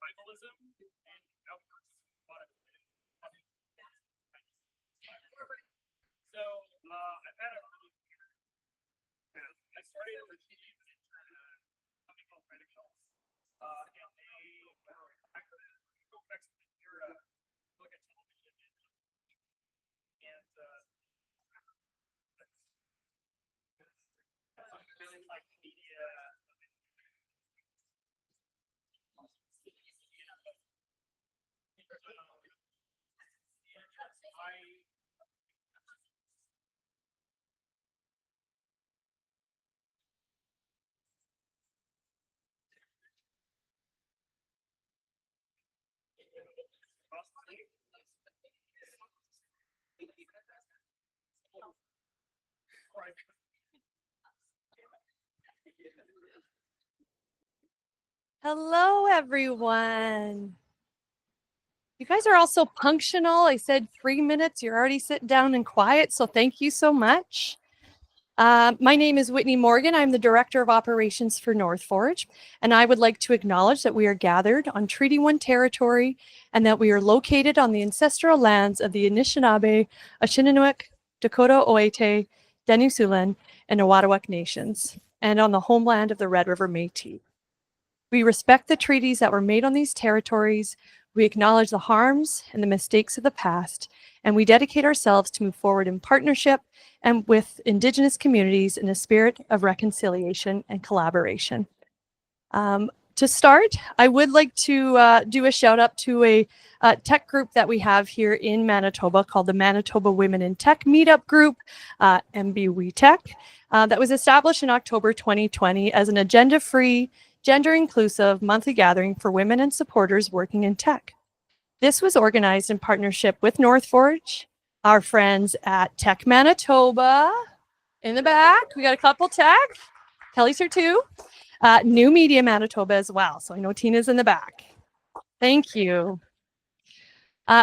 survivalism and outcomes. So I've had a really weird. I started as a team in something called Radicals, and they go back to the era, look at television, and like media. Hello, everyone. You guys are all so punctual. I said 3 minutes. You're already sitting down and quiet, so thank you so much. My name is Whitney Morgan. I'm the Director of Operations for North Forge, and I would like to acknowledge that we are gathered on Treaty 1 territory and that we are located on the ancestral lands of the Anishinaabe, Ashinanook, Dakota Oite, Denisulan, and Ottawa nations, and on the homeland of the Red River Métis. We respect the treaties that were made on these territories. We acknowledge the harms and the mistakes of the past, and we dedicate ourselves to move forward in partnership and with Indigenous communities in a spirit of reconciliation and collaboration. To start, I would like to do a shout out to a tech group that we have here in Manitoba called the Manitoba Women in Tech Meetup Group, MBW Tech, that was established in October 2020 as an agenda-free, gender-inclusive monthly gathering for women and supporters working in tech. This was organized in partnership with North Forge, our friends at Tech Manitoba in the back. We got a couple tech. Kelly's here too. New Media Manitoba as well. So I know Tina's in the back. Thank you.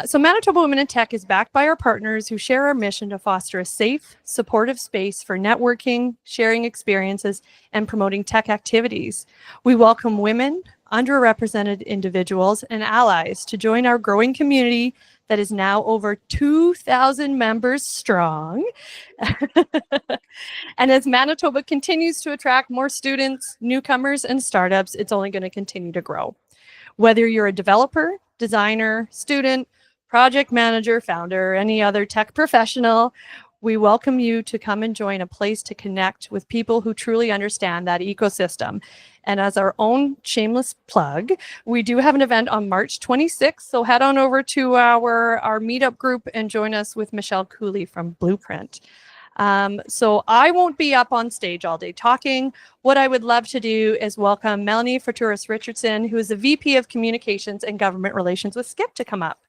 So Manitoba Women in Tech is backed by our partners who share our mission to foster a safe, supportive space for networking, sharing experiences, and promoting tech activities. We welcome women, underrepresented individuals, and allies to join our growing community that is now over 2,000 members strong. And as Manitoba continues to attract more students, newcomers, and startups, it's only going to continue to grow. Whether you're a developer, designer, student, project manager, founder, or any other tech professional, we welcome you to come and join a place to connect with people who truly understand that ecosystem. And as our own shameless plug, we do have an event on March 26th. So head on over to our meetup group and join us with Michelle Cooley from Blueprint. So I won't be up on stage all day talking. What I would love to do is welcome Melanie Forturis Richardson, who is the VP of Communications and Government Relations with Skip, to come up.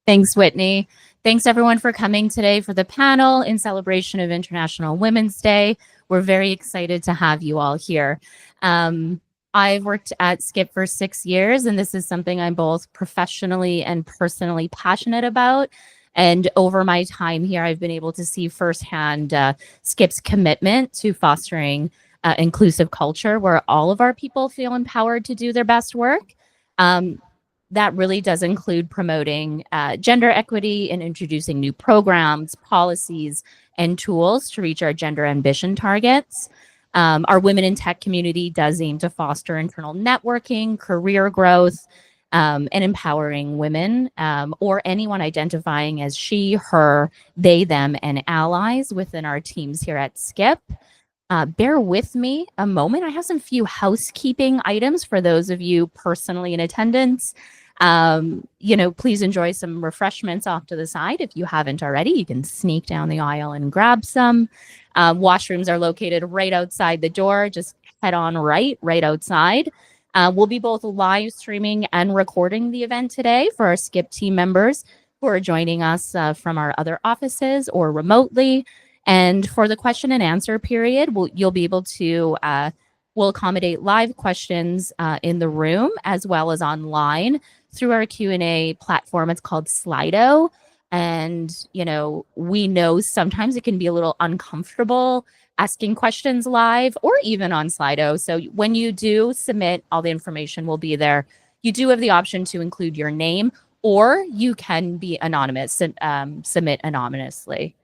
Thanks, Whitney. Thanks, everyone, for coming today for the panel in celebration of International Women's Day. We're very excited to have you all here. I've worked at Skip for 6 years, and this is something I'm both professionally and personally passionate about. And over my time here, I've been able to see firsthand Skip's commitment to fostering inclusive culture where all of our people feel empowered to do their best work. That really does include promoting gender equity and introducing new programs, policies, and tools to reach our gender ambition targets. Our Women in Tech community does aim to foster internal networking, career growth, and empowering women or anyone identifying as she, her, they, them, and allies within our teams here at Skip. Bear with me a moment. I have some few housekeeping items for those of you personally in attendance. Please enjoy some refreshments off to the side. If you haven't already, you can sneak down the aisle and grab some. Washrooms are located right outside the door. Just head on right outside. We'll be both live streaming and recording the event today for our Skip team members who are joining us from our other offices or remotely. And for the question and answer period, you'll be able to, we'll accommodate live questions in the room as well as online through our Q&A platform. It's called Slido. And, you know, we know sometimes it can be a little uncomfortable asking questions live or even on Slido. So when you do submit, all the information will be there. You do have the option to include your name, or you can be anonymous and submit anonymously.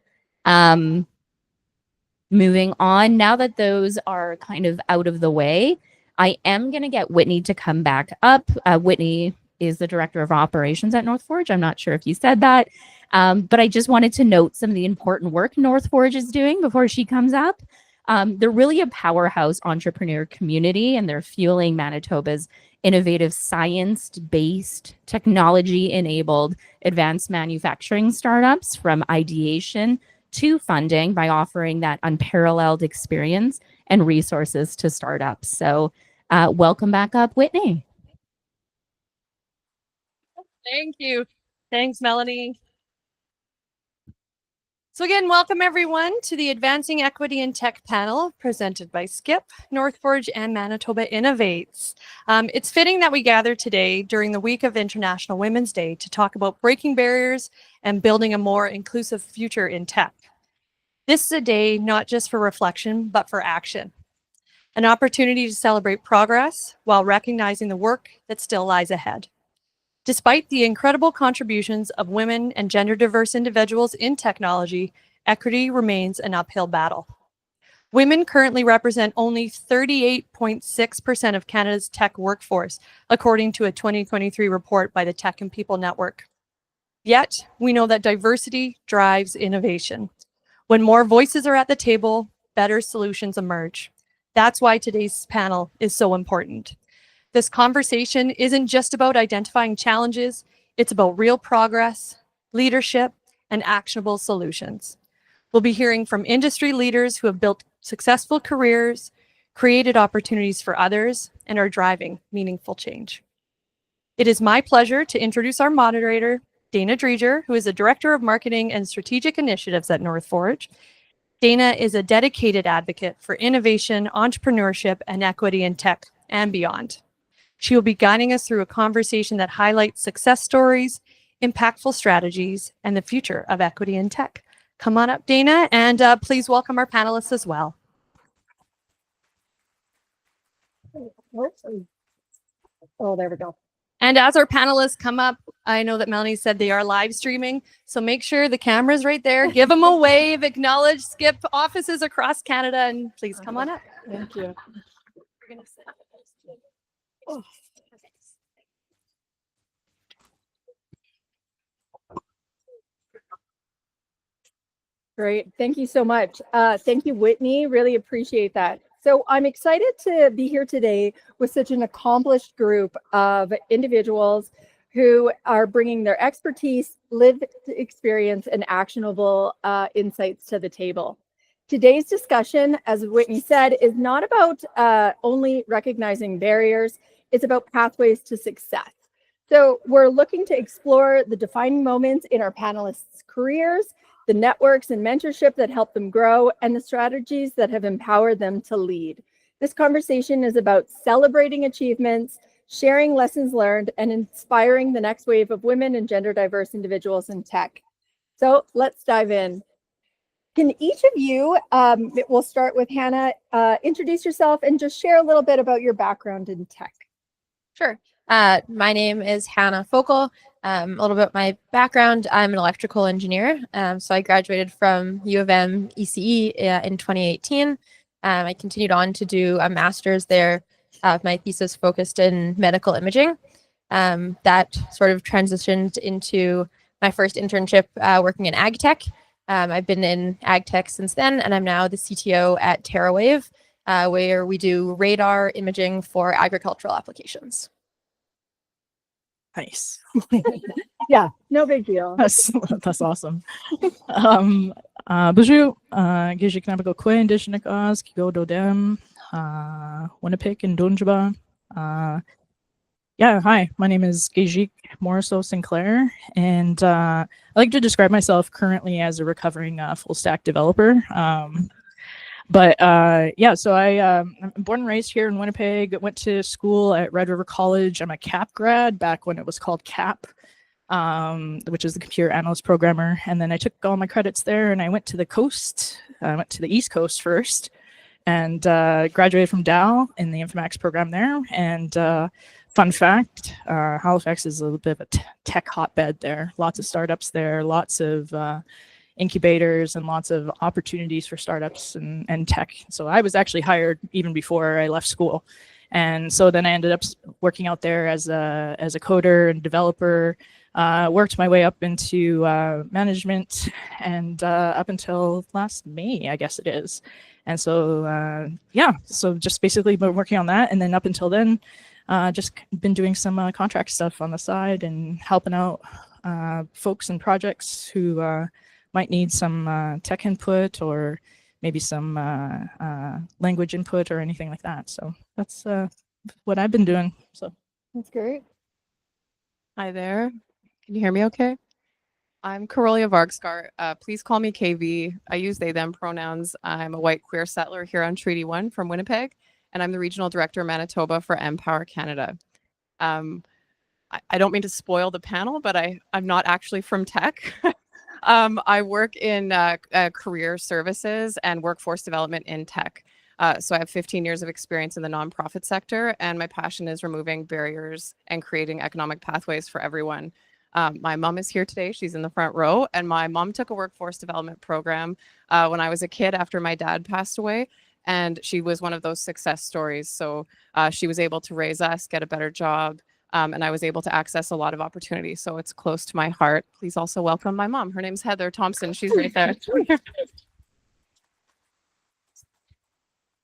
Moving on, now that those are kind of out of the way, I am going to get Whitney to come back up. Whitney is the Director of Operations at North Forge. I'm not sure if you said that, but I just wanted to note some of the important work North Forge is doing before she comes up. They're really a powerhouse entrepreneur community, and they're fueling Manitoba's innovative science-based, technology-enabled advanced manufacturing startups from ideation to funding by offering that unparalleled experience and resources to startups. So welcome back up, Whitney. Thank you. Thanks, Melanie. So again, welcome everyone to the Advancing Equity in Tech panel presented by Skip, North Forge, and Manitoba Innovates. It's fitting that we gather today during the week of International Women's Day to talk about breaking barriers and building a more inclusive future in tech. This is a day not just for reflection, but for action. An opportunity to celebrate progress while recognizing the work that still lies ahead. Despite the incredible contributions of women and gender diverse individuals in technology, equity remains an uphill battle. Women currently represent only 38.6% of Canada's tech workforce, according to a 2023 report by the Tech and People Network. Yet, we know that diversity drives innovation. When more voices are at the table, better solutions emerge. That's why today's panel is so important. This conversation isn't just about identifying challenges, it's about real progress, leadership, and actionable solutions. We'll be hearing from industry leaders who have built successful careers, created opportunities for others, and are driving meaningful change. It is my pleasure to introduce our moderator, Dana Driedger, who is the Director of Marketing and Strategic Initiatives at North Forge. Dana is a dedicated advocate for innovation, entrepreneurship, and equity in tech and beyond. She will be guiding us through a conversation that highlights success stories, impactful strategies, and the future of equity in tech. Come on up, Dana, and please welcome our panelists as well. Oh, there we go. And as our panelists come up, I know that Melanie said they are live streaming, so make sure the camera's right there. Give them a wave, acknowledge Skip offices across Canada, and please come on up. Thank you. Oh. Great. Thank you so much. Thank you, Whitney. Really appreciate that. So I'm excited to be here today with such an accomplished group of individuals who are bringing their expertise, lived experience, and actionable insights to the table. Today's discussion, as Whitney said, is not about only recognizing barriers, it's about pathways to success. So we're looking to explore the defining moments in our panelists' careers, the networks and mentorship that help them grow, and the strategies that have empowered them to lead. This conversation is about celebrating achievements, sharing lessons learned, and inspiring the next wave of women and gender diverse individuals in tech. So let's dive in. Can each of you, we'll start with Hannah, introduce yourself and just share a little bit about your background in tech. Sure. My name is Hannah Fogel. A little bit of my background, I'm an electrical engineer. So I graduated from U of M ECE in 2018. I continued on to do a master's there. My thesis focused in medical imaging. That sort of transitioned into my first internship working in ag tech. I've been in ag tech since then, and I'm now the CTO at Terrawave, where we do radar imaging for agricultural applications. Nice. Yeah, no big deal. That's awesome. Bonjour, Gazheek Nabako Kwe, Indigenous, Kigo Dodem, Winnipeg and Dunjaba. Yeah, hi, my name is Gazheek Morriso Sinclair, and I like to describe myself currently as a recovering full stack developer. Yeah, so I'm born and raised here in Winnipeg, went to school at Red River College. I'm a CAP grad back when it was called CAP. which is the computer analyst programmer. And then I took all my credits there and I went to the coast. I went to the East Coast first and graduated from Dow in the Informatics program there. And fun fact, Halifax is a little bit of a tech hotbed there. Lots of startups there, lots of incubators and lots of opportunities for startups and tech. So I was actually hired even before I left school. And so then I ended up working out there as a coder and developer, worked my way up into management and up until last May, I guess it is. And so, yeah, so just basically been working on that. And then up until then, just been doing some contract stuff on the side and helping out folks and projects who might need some tech input or maybe some language input or anything like that. So that's what I've been doing. So That's great. Hi there. Can you hear me okay? I'm Karolya Vargscarr. Please call me KV. I use they, them pronouns. I'm a white queer settler here on Treaty 1 from Winnipeg, and I'm the Regional Director of Manitoba for NPower Canada. I don't mean to spoil the panel, but I'm not actually from tech. I work in career services and workforce development in tech. So I have 15 years of experience in the nonprofit sector, and my passion is removing barriers and creating economic pathways for everyone. My mom is here today. She's in the front row, and my mom took a workforce development program when I was a kid after my dad passed away, and she was one of those success stories. So she was able to raise us, get a better job, and I was able to access a lot of opportunities. So it's close to my heart. Please also welcome my mom. Her name's Heather Thompson. She's right there.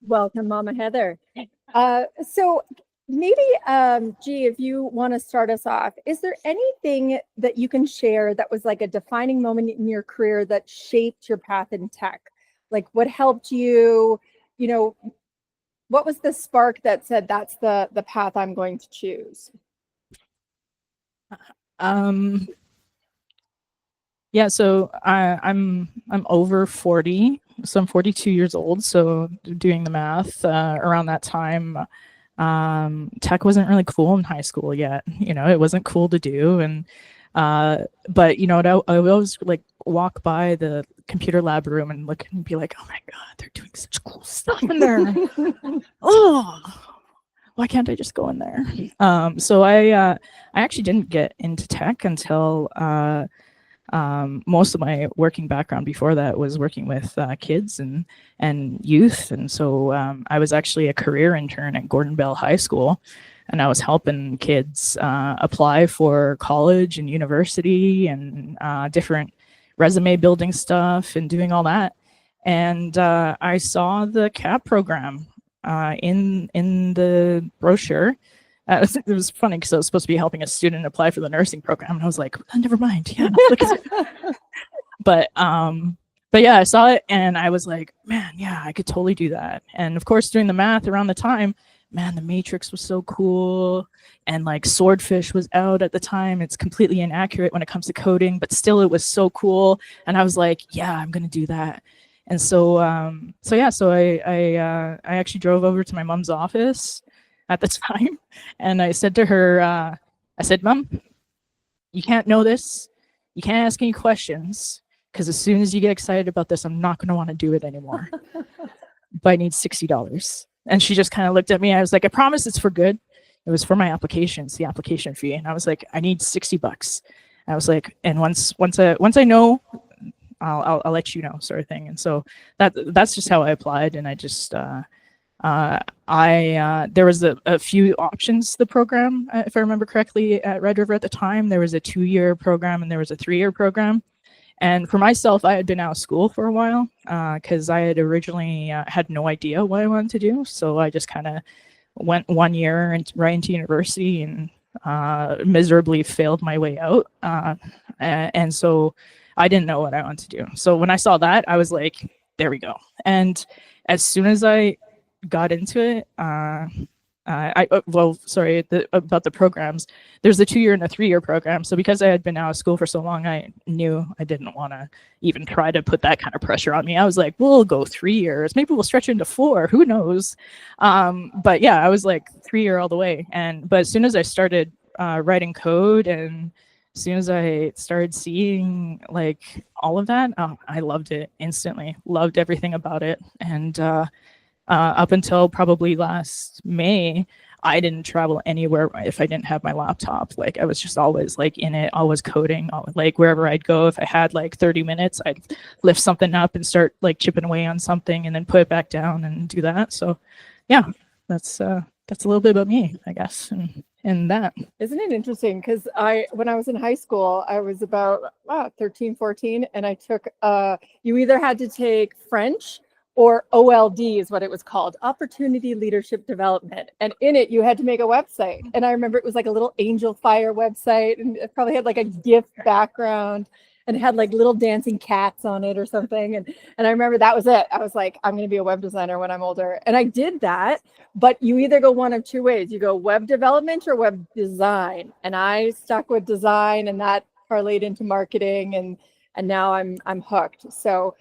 Welcome, Mama Heather. So maybe, G, if you want to start us off, is there anything that you can share that was like a defining moment in your career that shaped your path in tech? Like what helped you, you know, what was the spark that said that's the path I'm going to choose? Yeah, so I'm over 40, so I'm 42 years old. So doing the math, around that time, tech wasn't really cool in high school yet. You know, it wasn't cool to do. And but you know, I would always like walk by the computer lab room and look and be like, oh my God, they're doing such cool stuff in there. Oh, why can't I just go in there? So I actually didn't get into tech until most of my working background before that was working with kids and youth. And so I was actually a career intern at Gordon Bell High School, and I was helping kids apply for college and university and different resume building stuff and doing all that. And I saw the CAP program in the brochure. It was funny because I was supposed to be helping a student apply for the nursing program, and I was like, oh, never mind. Yeah, but yeah, I saw it and I was like, man, yeah, I could totally do that. And of course, doing the math around the time, man, the Matrix was so cool, and like Swordfish was out at the time. It's completely inaccurate when it comes to coding, but still, it was so cool. And I was like, yeah, I'm gonna do that. And so I actually drove over to my mom's office at the time, and I said to her, I said, Mom, you can't know this. You can't ask any questions, because as soon as you get excited about this, I'm not going to want to do it anymore. But I need $60. And she just kind of looked at me. I was like, I promise it's for good. It was for my applications, the application fee. And I was like, I need $60. I was like, and once I know, I'll let you know, sort of thing. And so that's just how I applied. And I just there was a few options to the program, if I remember correctly, at Red River at the time. There was a 2-year program and there was a 3-year program. And for myself, I had been out of school for a while because I had originally had no idea what I wanted to do. So I just kind of went 1 year and right into university and miserably failed my way out. And so I didn't know what I wanted to do. So when I saw that, I was like, there we go. And as soon as I got into it, about the programs, there's a 2-year and a 3-year program. So because I had been out of school for so long, I knew I didn't want to even try to put that kind of pressure on me. I was like, we'll go 3 years, maybe we'll stretch it into 4, who knows? But yeah, I was like 3-year all the way. But as soon as I started writing code and as soon as I started seeing like all of that, I loved it instantly. Loved everything about it. And up until probably last May, I didn't travel anywhere if I didn't have my laptop. Like I was just always like in it, always coding, like wherever I'd go. If I had like 30 minutes, I'd lift something up and start like chipping away on something and then put it back down and do that. So yeah, that's a little bit about me, I guess. And that. Isn't it interesting? Because when I was in high school, I was about 13, 14, and I took, you either had to take French or OLD is what it was called, Opportunity Leadership Development. And in it, you had to make a website. And I remember it was like a little Angel Fire website, and it probably had like a GIF background and it had like little dancing cats on it or something. And I remember that was it. I was like, I'm going to be a web designer when I'm older. And I did that, but you either go one of two ways. You go web development or web design. And I stuck with design, and that parlayed into marketing, and now I'm hooked. So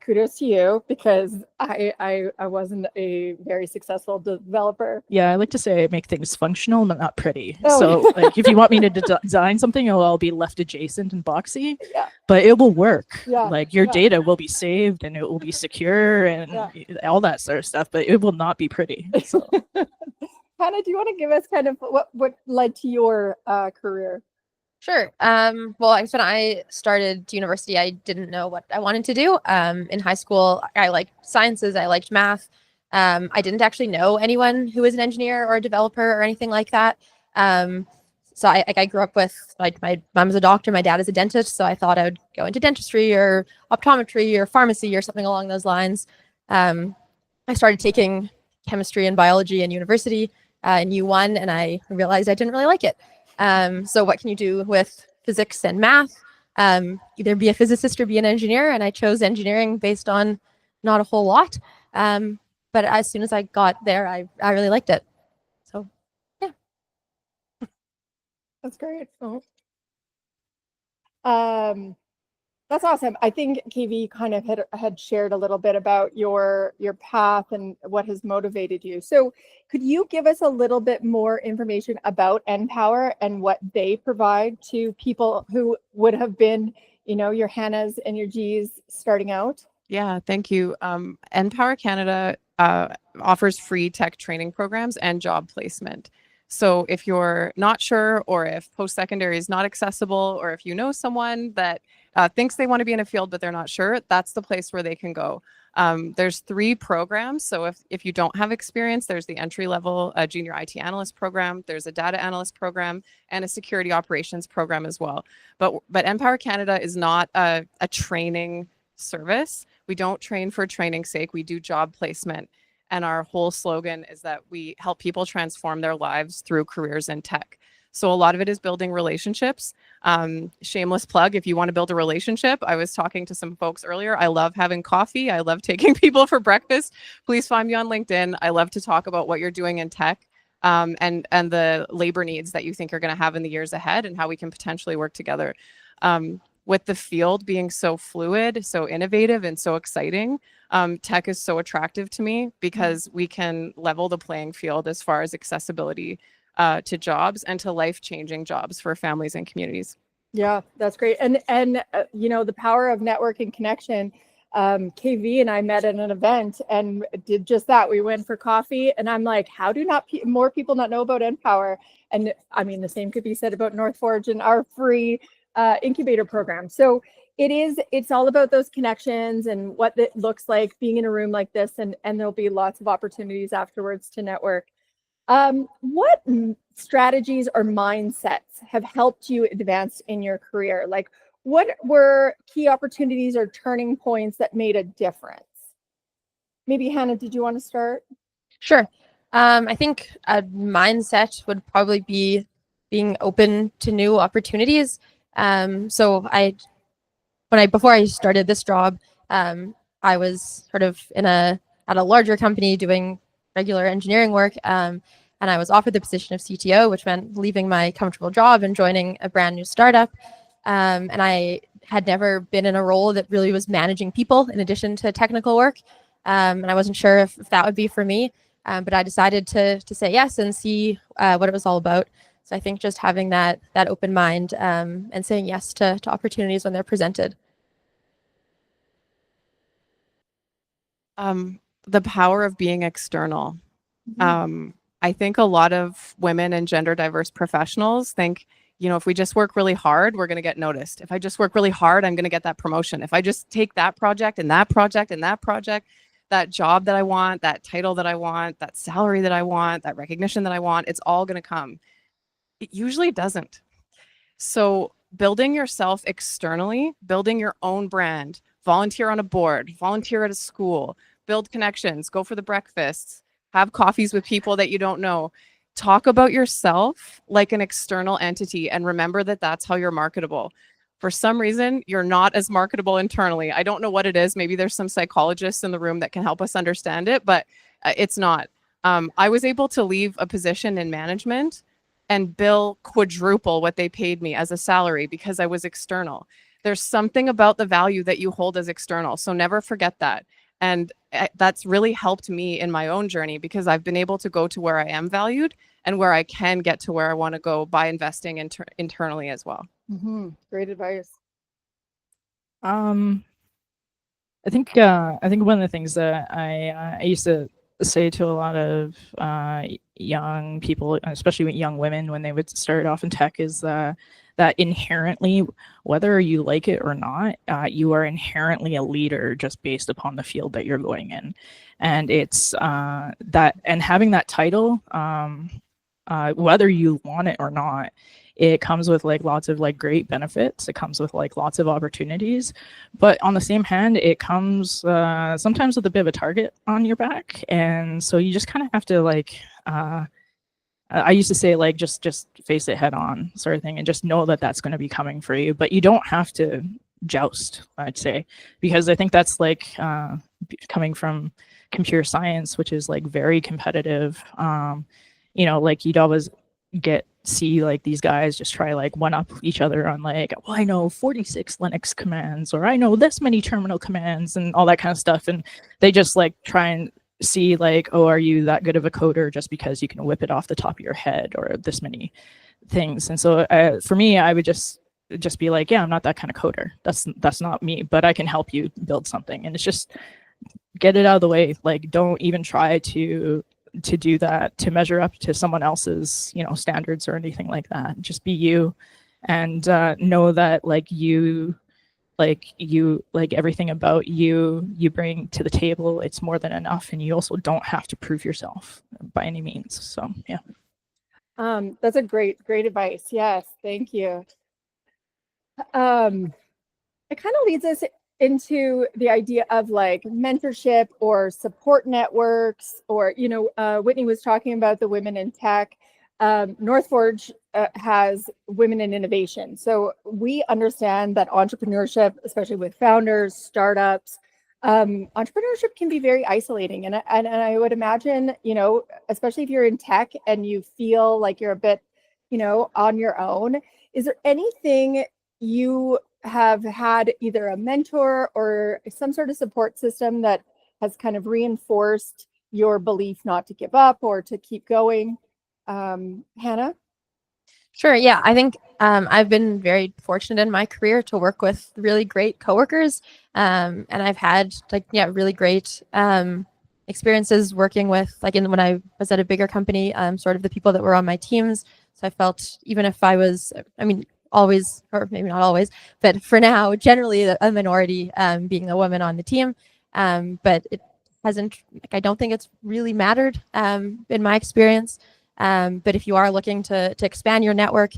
kudos to you, because I wasn't a very successful developer. Yeah, I like to say I make things functional but not pretty. Oh. So like if you want me to design something, it'll all be left adjacent and boxy, Yeah. but it will work. Yeah, Like your yeah. data will be saved and it will be secure and all that sort of stuff, but it will not be pretty. So Hannah, do you want to give us kind of what led to your career? Sure. Well, I guess when I started university, I didn't know what I wanted to do. In high school, I liked sciences, I liked math. I didn't actually know anyone who was an engineer or a developer or anything like that. So I grew up with, like, my mom is a doctor, my dad is a dentist, so I thought I would go into dentistry or optometry or pharmacy or something along those lines. I started taking chemistry and biology in university in U1, and I realized I didn't really like it. So what can you do with physics and math? Either be a physicist or be an engineer. And I chose engineering based on not a whole lot. But as soon as I got there, I really liked it. So, yeah. That's great. That's awesome. I think KV kind of had shared a little bit about your path and what has motivated you. So could you give us a little bit more information about NPower and what they provide to people who would have been, your Hannahs and your Gs starting out? Yeah, thank you. NPower Canada offers free tech training programs and job placement. So if you're not sure, or if post-secondary is not accessible, or if you know someone that thinks they want to be in a field but they're not sure, that's the place where they can go. There's 3 programs. So if you don't have experience, there's the entry-level junior IT analyst program, there's a data analyst program, and a security operations program as well. But NPower Canada is not a training service. We don't train for training's sake. We do job placement. And our whole slogan is that we help people transform their lives through careers in tech. So a lot of it is building relationships. Shameless plug, if you want to build a relationship, I was talking to some folks earlier. I love having coffee. I love taking people for breakfast. Please find me on LinkedIn. I love to talk about what you're doing in tech and the labor needs that you think you're going to have in the years ahead, and how we can potentially work together. With the field being so fluid, so innovative, and so exciting, tech is so attractive to me, because we can level the playing field as far as accessibility to jobs and to life-changing jobs for families and communities. Yeah, that's great. And the power of network and connection. KV and I met at an event and did just that. We went for coffee, and I'm like, how do more people not know about NPower? And I mean, the same could be said about North Forge and our free incubator program. So it's all about those connections and what it looks like being in a room like this, and there'll be lots of opportunities afterwards to network. What strategies or mindsets have helped you advance in your career? Like, what were key opportunities or turning points that made a difference? Maybe Hannah, did you want to start? Sure. I think a mindset would probably be being open to new opportunities. So before I started this job, I was sort of at a larger company doing regular engineering work. And I was offered the position of CTO, which meant leaving my comfortable job and joining a brand new startup. And I had never been in a role that really was managing people in addition to technical work. And I wasn't sure if that would be for me. But I decided to say yes and see what it was all about. So I think just having that open mind and saying yes to opportunities when they're presented. The power of being external. I think a lot of women and gender diverse professionals think, if we just work really hard, we're going to get noticed. If I just work really hard, I'm going to get that promotion. If I just take that project and that project and that project, that job that I want, that title that I want, that salary that I want, that recognition that I want, it's all going to come. It usually doesn't. So building yourself externally, building your own brand, volunteer on a board, volunteer at a school, build connections, go for the breakfasts, have coffees with people that you don't know. Talk about yourself like an external entity and remember that that's how you're marketable. For some reason, you're not as marketable internally. I don't know what it is. Maybe there's some psychologists in the room that can help us understand it, but it's not. I was able to leave a position in management and bill quadruple what they paid me as a salary because I was external. There's something about the value that you hold as external. So never forget that. And that's really helped me in my own journey because I've been able to go to where I am valued and where I can get to where I want to go by investing internally as well. Great advice. I think one of the things that I used to say to a lot of young people, especially young women, when they would start off in tech, is that inherently, whether you like it or not, you are inherently a leader just based upon the field that you're going in, and it's that, and having that title, whether you want it or not, it comes with like lots of like great benefits. It comes with like lots of opportunities, but on the same hand, it comes sometimes with a bit of a target on your back, and so you just kind of have to like. I used to say like just face it head on sort of thing, and just know that that's going to be coming for you. But you don't have to joust, I'd say, because I think that's like coming from computer science, which is like very competitive. Like you'd always see like these guys just try like one up each other on like, well, I know 46 Linux commands, or I know this many terminal commands and all that kind of stuff. And they just like try and see like, oh, are you that good of a coder just because you can whip it off the top of your head, or this many things. And so for me, I would just be like, yeah, I'm not that kind of coder. That's not me, but I can help you build something. And it's just get it out of the way. Like, don't even try to do that, to measure up to someone else's, standards or anything like that. Just be you, and know that like everything about you bring to the table, it's more than enough, and you also don't have to prove yourself by any means. So yeah. That's a great advice. Yes, thank you. It kind of leads us into the idea of like mentorship or support networks, or Whitney was talking about the women in tech. North Forge has women in innovation. So we understand that entrepreneurship, especially with founders, startups, entrepreneurship can be very isolating. And I would imagine, especially if you're in tech and you feel like you're a bit, on your own, is there anything you have had, either a mentor or some sort of support system, that has kind of reinforced your belief not to give up or to keep going? Hannah? Sure. Yeah, I think I've been very fortunate in my career to work with really great coworkers, and I've had really great experiences working with when I was at a bigger company, sort of the people that were on my teams. So I felt, even if I was, always, or maybe not always, but for now, generally a minority, being a woman on the team, but it hasn't. I don't think it's really mattered in my experience. But if you are looking to expand your network,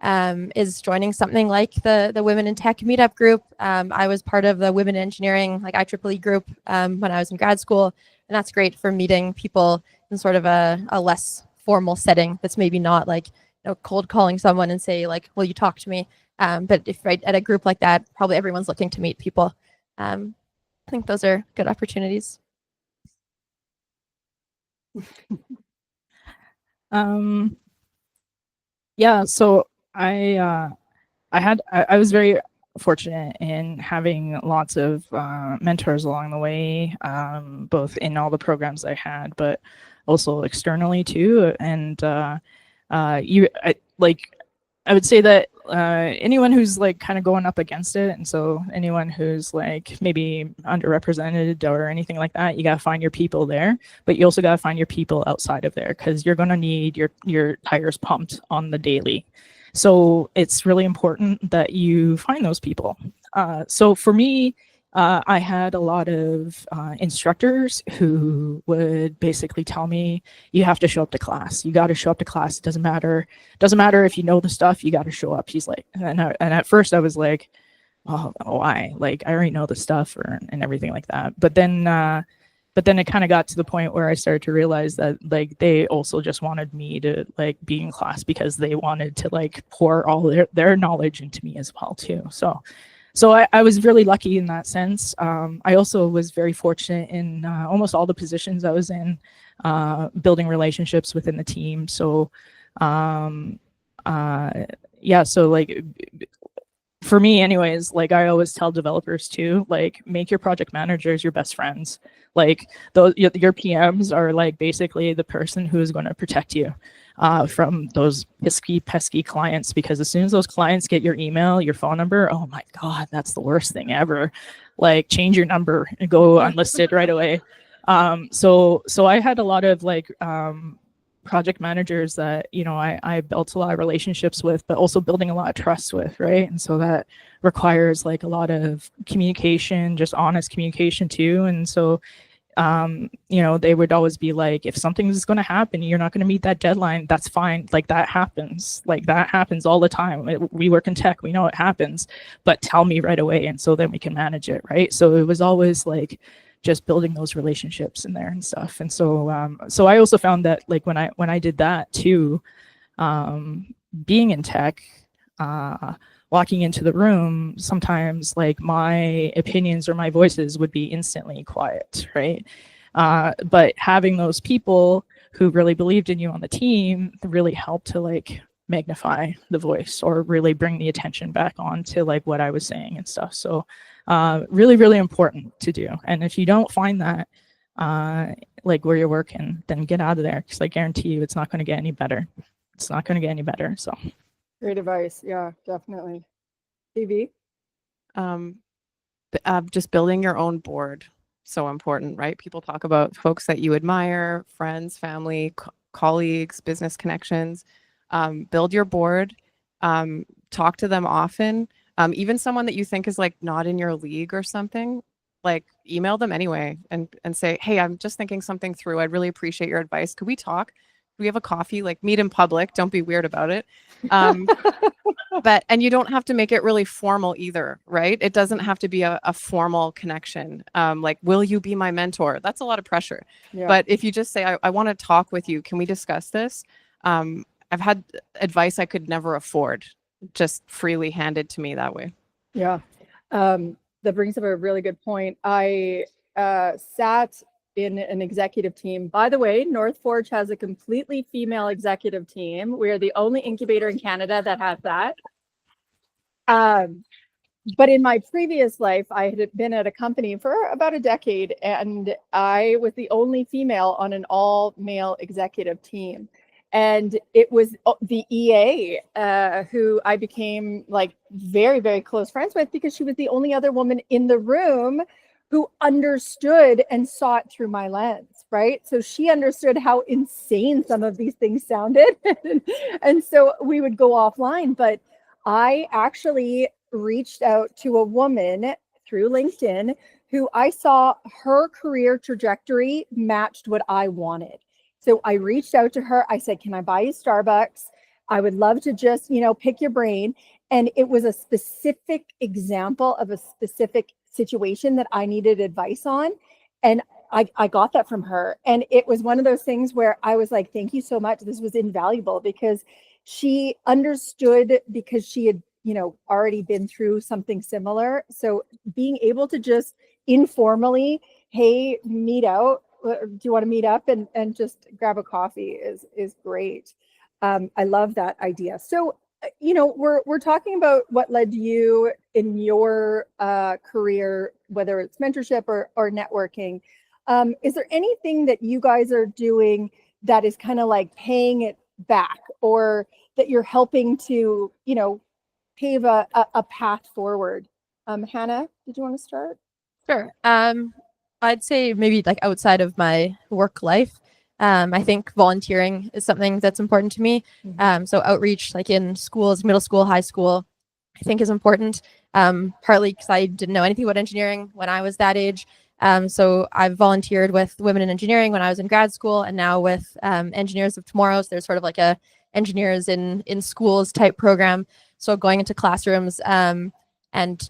is joining something like the Women in Tech meetup group. I was part of the Women in Engineering, IEEE group, when I was in grad school, and that's great for meeting people in sort of a less formal setting. That's maybe not cold calling someone and say will you talk to me? But if at a group like that, probably everyone's looking to meet people. I think those are good opportunities. Yeah, so I was very fortunate in having lots of mentors along the way, both in all the programs I had, but also externally too. And I would say that anyone who's like kind of going up against it, and so anyone who's like maybe underrepresented or anything like that, you got to find your people there, but you also got to find your people outside of there, because you're going to need your tires pumped on the daily. So it's really important that you find those people. So for me, I had a lot of instructors who would basically tell me, you have to show up to class. You got to show up to class. It doesn't matter if you know the stuff, you got to show up. He's like, and at first I was like, oh, why? Like, I already know the stuff and everything like that. But then it kind of got to the point where I started to realize that like they also just wanted me to like be in class because they wanted to like pour all their knowledge into me as well too. So I was really lucky in that sense. I also was very fortunate in almost all the positions I was in, building relationships within the team. So yeah, so like for me anyways, like I always tell developers too, like make your project managers your best friends. Like your PMs are like basically the person who is going to protect you from those pesky clients, because as soon as those clients get your email, your phone number, oh my God, that's the worst thing ever. Like change your number and go unlisted right away. So I had a lot of like project managers that, you know, I built a lot of relationships with, but also building a lot of trust with, right? And so that requires like a lot of communication, just honest communication too. And so you know, they would always be like, if something is going to happen, you're not going to meet that deadline, that's fine. Like that happens all the time. We work in tech, we know it happens, but tell me right away. And so then we can manage it. Right. So it was always like just building those relationships in there and stuff. And so, so I also found that like when I did that too, being in tech, walking into the room, sometimes like my opinions or my voices would be instantly quiet, right? But having those people who really believed in you on the team really helped to like magnify the voice or really bring the attention back on to like what I was saying and stuff. So really, really important to do. And if you don't find that like where you're working, then get out of there, because I guarantee you it's not going to get any better. It's not going to get any better. So. Great advice. Yeah, definitely. TV. Just building your own board. So important, right? People talk about folks that you admire, friends, family, colleagues, business connections. Build your board. Talk to them often. Even someone that you think is like not in your league or something, like email them anyway and say, hey, I'm just thinking something through. I'd really appreciate your advice. Could we talk? Could we have a coffee? Like meet in public. Don't be weird about it. And you don't have to make it really formal either, right? It doesn't have to be a formal connection. Like, will you be my mentor? That's a lot of pressure. Yeah. But if you just say, I want to talk with you, can we discuss this? I've had advice I could never afford just freely handed to me that way. Yeah. That brings up a really good point. I sat in an executive team. By the way, North Forge has a completely female executive team. We are the only incubator in Canada that has that. But in my previous life, I had been at a company for about a decade, and I was the only female on an all-male executive team. And it was the EA who I became like very, very close friends with, because she was the only other woman in the room who understood and saw it through my lens, right? So she understood how insane some of these things sounded. And so we would go offline, but I actually reached out to a woman through LinkedIn who I saw her career trajectory matched what I wanted. So I reached out to her. I said, can I buy you Starbucks? I would love to just, you know, pick your brain. And it was a specific example of a specific situation that I needed advice on. And I got that from her. And it was one of those things where I was like, thank you so much. This was invaluable, because she understood, because she had, you know, already been through something similar. So being able to just informally, hey, meet out. Do you want to meet up and just grab a coffee is great. I love that idea. So, you know, we're talking about what led you in your career, whether it's mentorship or networking. Is there anything that you guys are doing that is kind of like paying it back, or that you're helping to, you know, pave a path forward. Hannah, did you want to start? Sure. I'd say maybe like outside of my work life, I think volunteering is something that's important to me. So outreach, like in schools, middle school, high school, I think is important. Partly because I didn't know anything about engineering when I was that age. So I've volunteered with Women in Engineering when I was in grad school, and now with Engineers of Tomorrow. So there's sort of like a engineers in schools type program. So going into classrooms and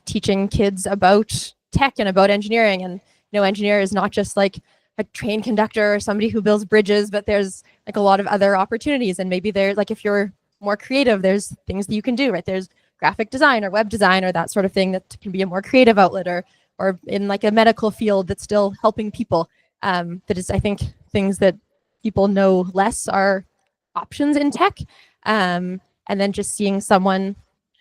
teaching kids about tech and about engineering. And you know, engineer is not just like a train conductor or somebody who builds bridges, but there's like a lot of other opportunities. And maybe there's like, if you're more creative, there's things that you can do, right? There's graphic design or web design or that sort of thing that can be a more creative outlet, or in like a medical field that's still helping people. That is, I think, things that people know less are options in tech. And then just seeing someone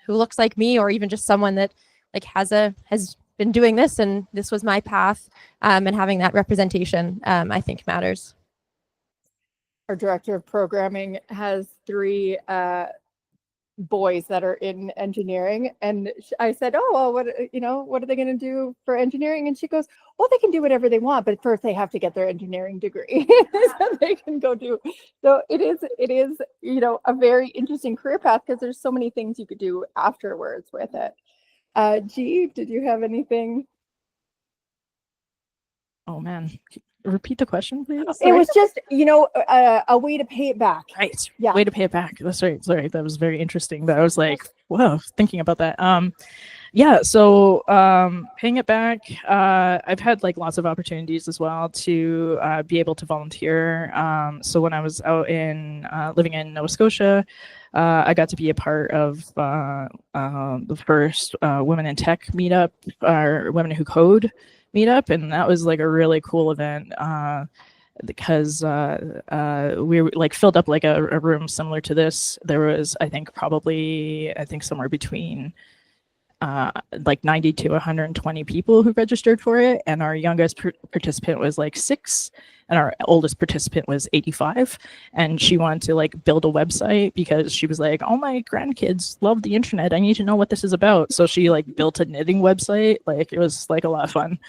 who looks like me, or even just someone that like has been doing this and this was my path, and having that representation, I think matters. Our director of programming has 3 boys that are in engineering, and I said, oh, well, what are they going to do for engineering? And she goes, well, they can do whatever they want, but first they have to get their engineering degree so they can go do. So it is you know, a very interesting career path, because there's so many things you could do afterwards with it. G, did you have anything? Oh man, repeat the question, please. It was just, you know, a way to pay it back. Right. Yeah. Way to pay it back. That's right. Sorry. That was very interesting. That I was like, whoa, thinking about that. Yeah. So paying it back, I've had like lots of opportunities as well to be able to volunteer. So when I was out in living in Nova Scotia, I got to be a part of the first Women in Tech meetup, or Women Who Code meetup, and that was like a really cool event because we were like filled up like a room similar to this. There was, I think somewhere between like 90 to 120 people who registered for it, and our youngest participant was like 6, and our oldest participant was 85, and she wanted to like build a website because she was like, oh, my grandkids love the internet, I need to know what this is about. So she like built a knitting website. Like it was like a lot of fun.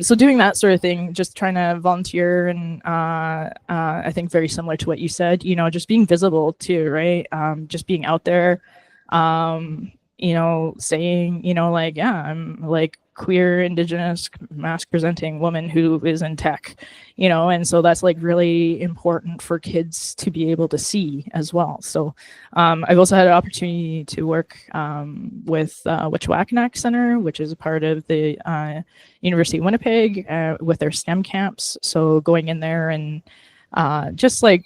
So doing that sort of thing, just trying to volunteer, and I think very similar to what you said, you know, just being visible too, right? Just being out there, you know, saying, you know, like, yeah, I'm like queer, Indigenous, mask presenting woman who is in tech, you know, and so that's like really important for kids to be able to see as well. So I've also had an opportunity to work with Wet'suwet'en Center, which is a part of the University of Winnipeg, with their STEM camps. So going in there and just like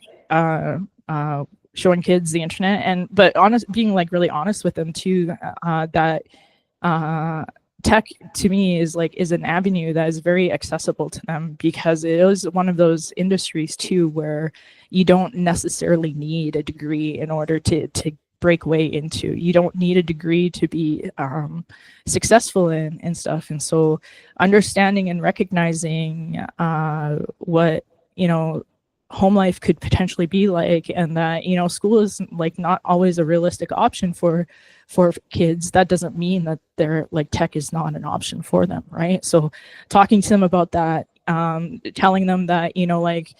showing kids the internet, but being like really honest with them too, that tech to me is an avenue that is very accessible to them, because it is one of those industries too where you don't necessarily need a degree in order to break way into. You don't need a degree to be successful in stuff. And so understanding and recognizing what, you know, home life could potentially be like, and that, you know, school is like not always a realistic option for kids. That doesn't mean that they're like tech is not an option for them, right? So talking to them about that, telling them that, you know, like,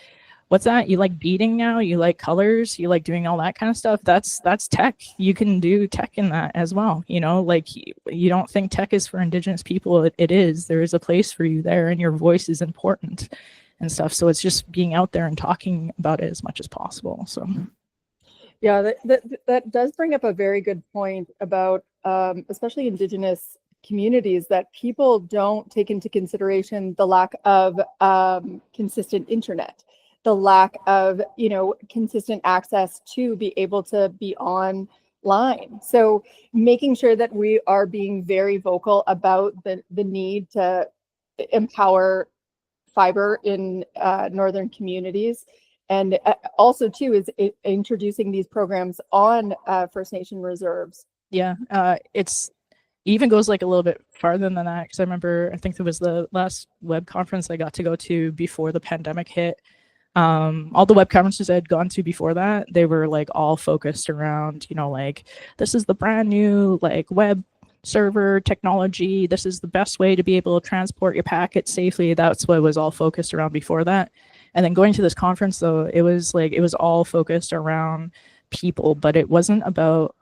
what's that? You like beading now? You like colors? You like doing all that kind of stuff? That's tech. You can do tech in that as well. You know, like you don't think tech is for Indigenous people. It is. There is a place for you there, and your voice is important and stuff. So it's just being out there and talking about it as much as possible. So yeah, that does bring up a very good point about especially Indigenous communities, that people don't take into consideration the lack of consistent internet, the lack of, you know, consistent access to be able to be online. So making sure that we are being very vocal about the need to empower fiber in northern communities, and also too is introducing these programs on First Nation reserves. Yeah, it's even goes like a little bit farther than that, because I remember, I think it was the last web conference I got to go to before the pandemic hit. All the web conferences I had gone to before that, they were like all focused around, you know, like this is the brand new like web server technology. This is the best way to be able to transport your packets safely. That's what was all focused around before that. And then going to this conference though, it was all focused around people, but it wasn't about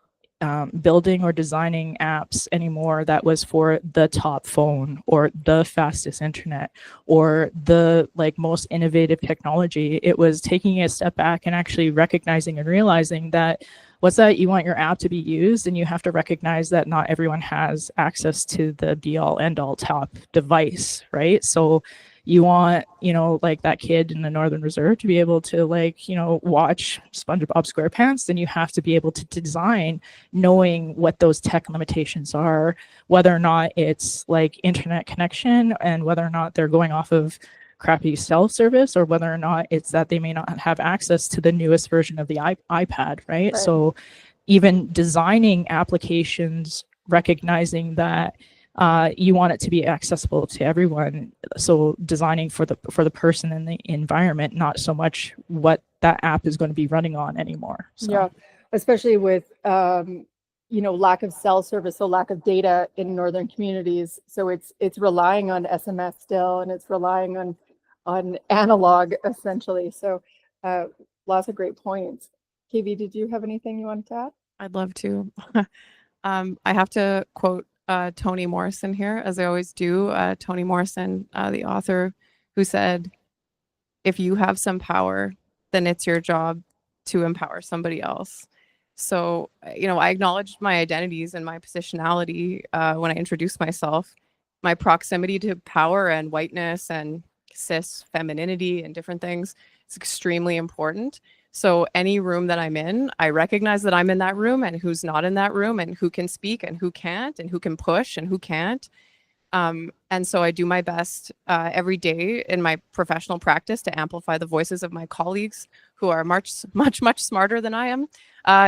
building or designing apps anymore that was for the top phone or the fastest internet or the like most innovative technology. It was taking a step back and actually recognizing and realizing that what's that you want your app to be used, and you have to recognize that not everyone has access to the be all end all top device, right? So you want, you know, like that kid in the Northern Reserve to be able to like, you know, watch SpongeBob SquarePants, then you have to be able to design knowing what those tech limitations are, whether or not it's like internet connection and whether or not they're going off of crappy self-service or whether or not it's that they may not have access to the newest version of the iPad, right? So even designing applications, recognizing that you want it to be accessible to everyone. So designing for the person in the environment, not so much what that app is going to be running on anymore. So. Yeah, especially with you know, lack of cell service, so lack of data in northern communities. So it's relying on SMS still, and it's relying on analog essentially. So lots of great points. KV, did you have anything you wanted to add? I'd love to. I have to quote Toni Morrison here, as I always do. Toni Morrison, the author, who said, if you have some power, then it's your job to empower somebody else. So, you know, I acknowledged my identities and my positionality when I introduced myself. My proximity to power and whiteness and cis femininity and different things is extremely important. So any room that I'm in, I recognize that I'm in that room and who's not in that room and who can speak and who can't and who can push and who can't. And so I do my best every day in my professional practice to amplify the voices of my colleagues who are much smarter than I am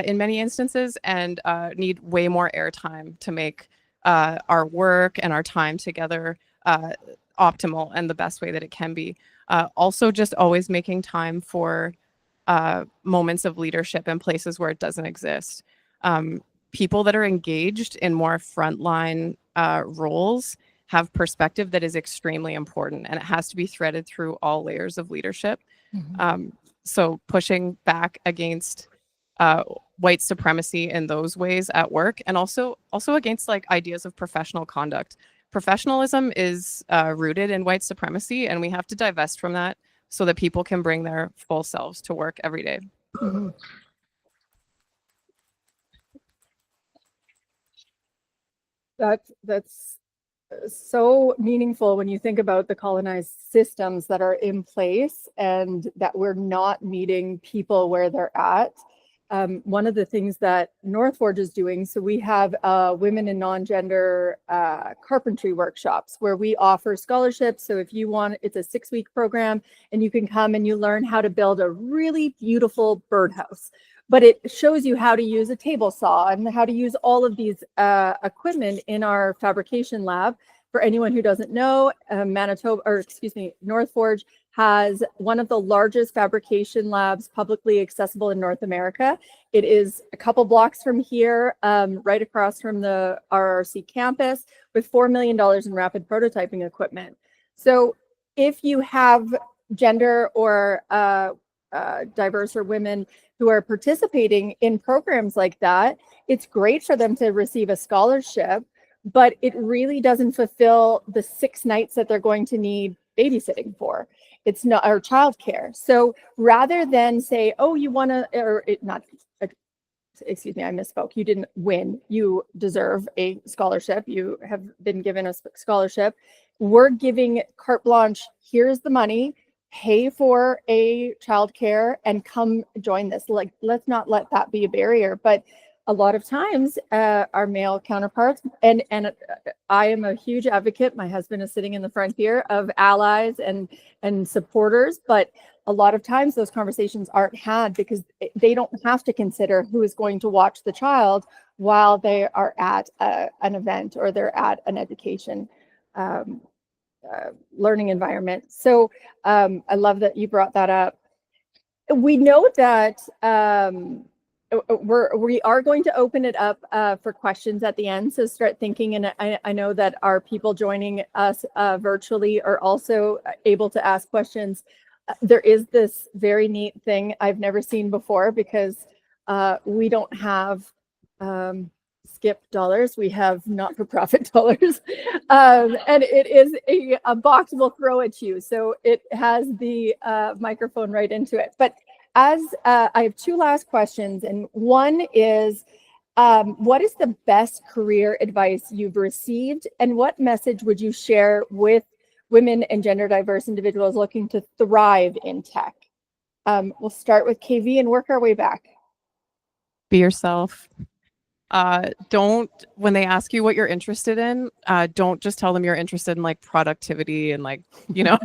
in many instances and need way more airtime to make our work and our time together optimal and the best way that it can be. Also just always making time for moments of leadership in places where it doesn't exist. People that are engaged in more frontline roles have perspective that is extremely important, and it has to be threaded through all layers of leadership. So pushing back against white supremacy in those ways at work, and also against like ideas of professional conduct. Professionalism is rooted in white supremacy, and we have to divest from that so that people can bring their full selves to work every day. That's so meaningful when you think about the colonized systems that are in place and that we're not meeting people where they're at. One of the things that North Forge is doing, so we have women and non-gender carpentry workshops where we offer scholarships. So if you want, it's a 6-week program and you can come and you learn how to build a really beautiful birdhouse. But it shows you how to use a table saw and how to use all of these equipment in our fabrication lab. For anyone who doesn't know, North Forge has one of the largest fabrication labs publicly accessible in North America. It is a couple blocks from here, right across from the RRC campus, with $4 million in rapid prototyping equipment. So if you have gender or diverse or women who are participating in programs like that, it's great for them to receive a scholarship, but it really doesn't fulfill the 6 nights that they're going to need babysitting for. It's not our childcare. So rather than say, oh, you want to, or it not, excuse me, I misspoke. You didn't win. You deserve a scholarship. You have been given a scholarship. We're giving carte blanche. Here's the money. Pay for a childcare and come join this. Like, let's not let that be a barrier. But a lot of times our male counterparts, and I am a huge advocate, my husband is sitting in the front here, of allies and supporters, but a lot of times those conversations aren't had because they don't have to consider who is going to watch the child while they are at an event or they're at an education learning environment. So I love that you brought that up. we know that we are going to open it up for questions at the end. So start thinking, and I know that our people joining us virtually are also able to ask questions. There is this very neat thing I've never seen before, because we don't have skip dollars, we have not-for-profit dollars, and it is a box we'll throw at you, so it has the microphone right into it. But as I have two last questions, and one is, what is the best career advice you've received, and what message would you share with women and gender diverse individuals looking to thrive in tech? We'll start with KV and work our way back. Be yourself. Don't, when they ask you what you're interested in, don't just tell them you're interested in like productivity and like, you know,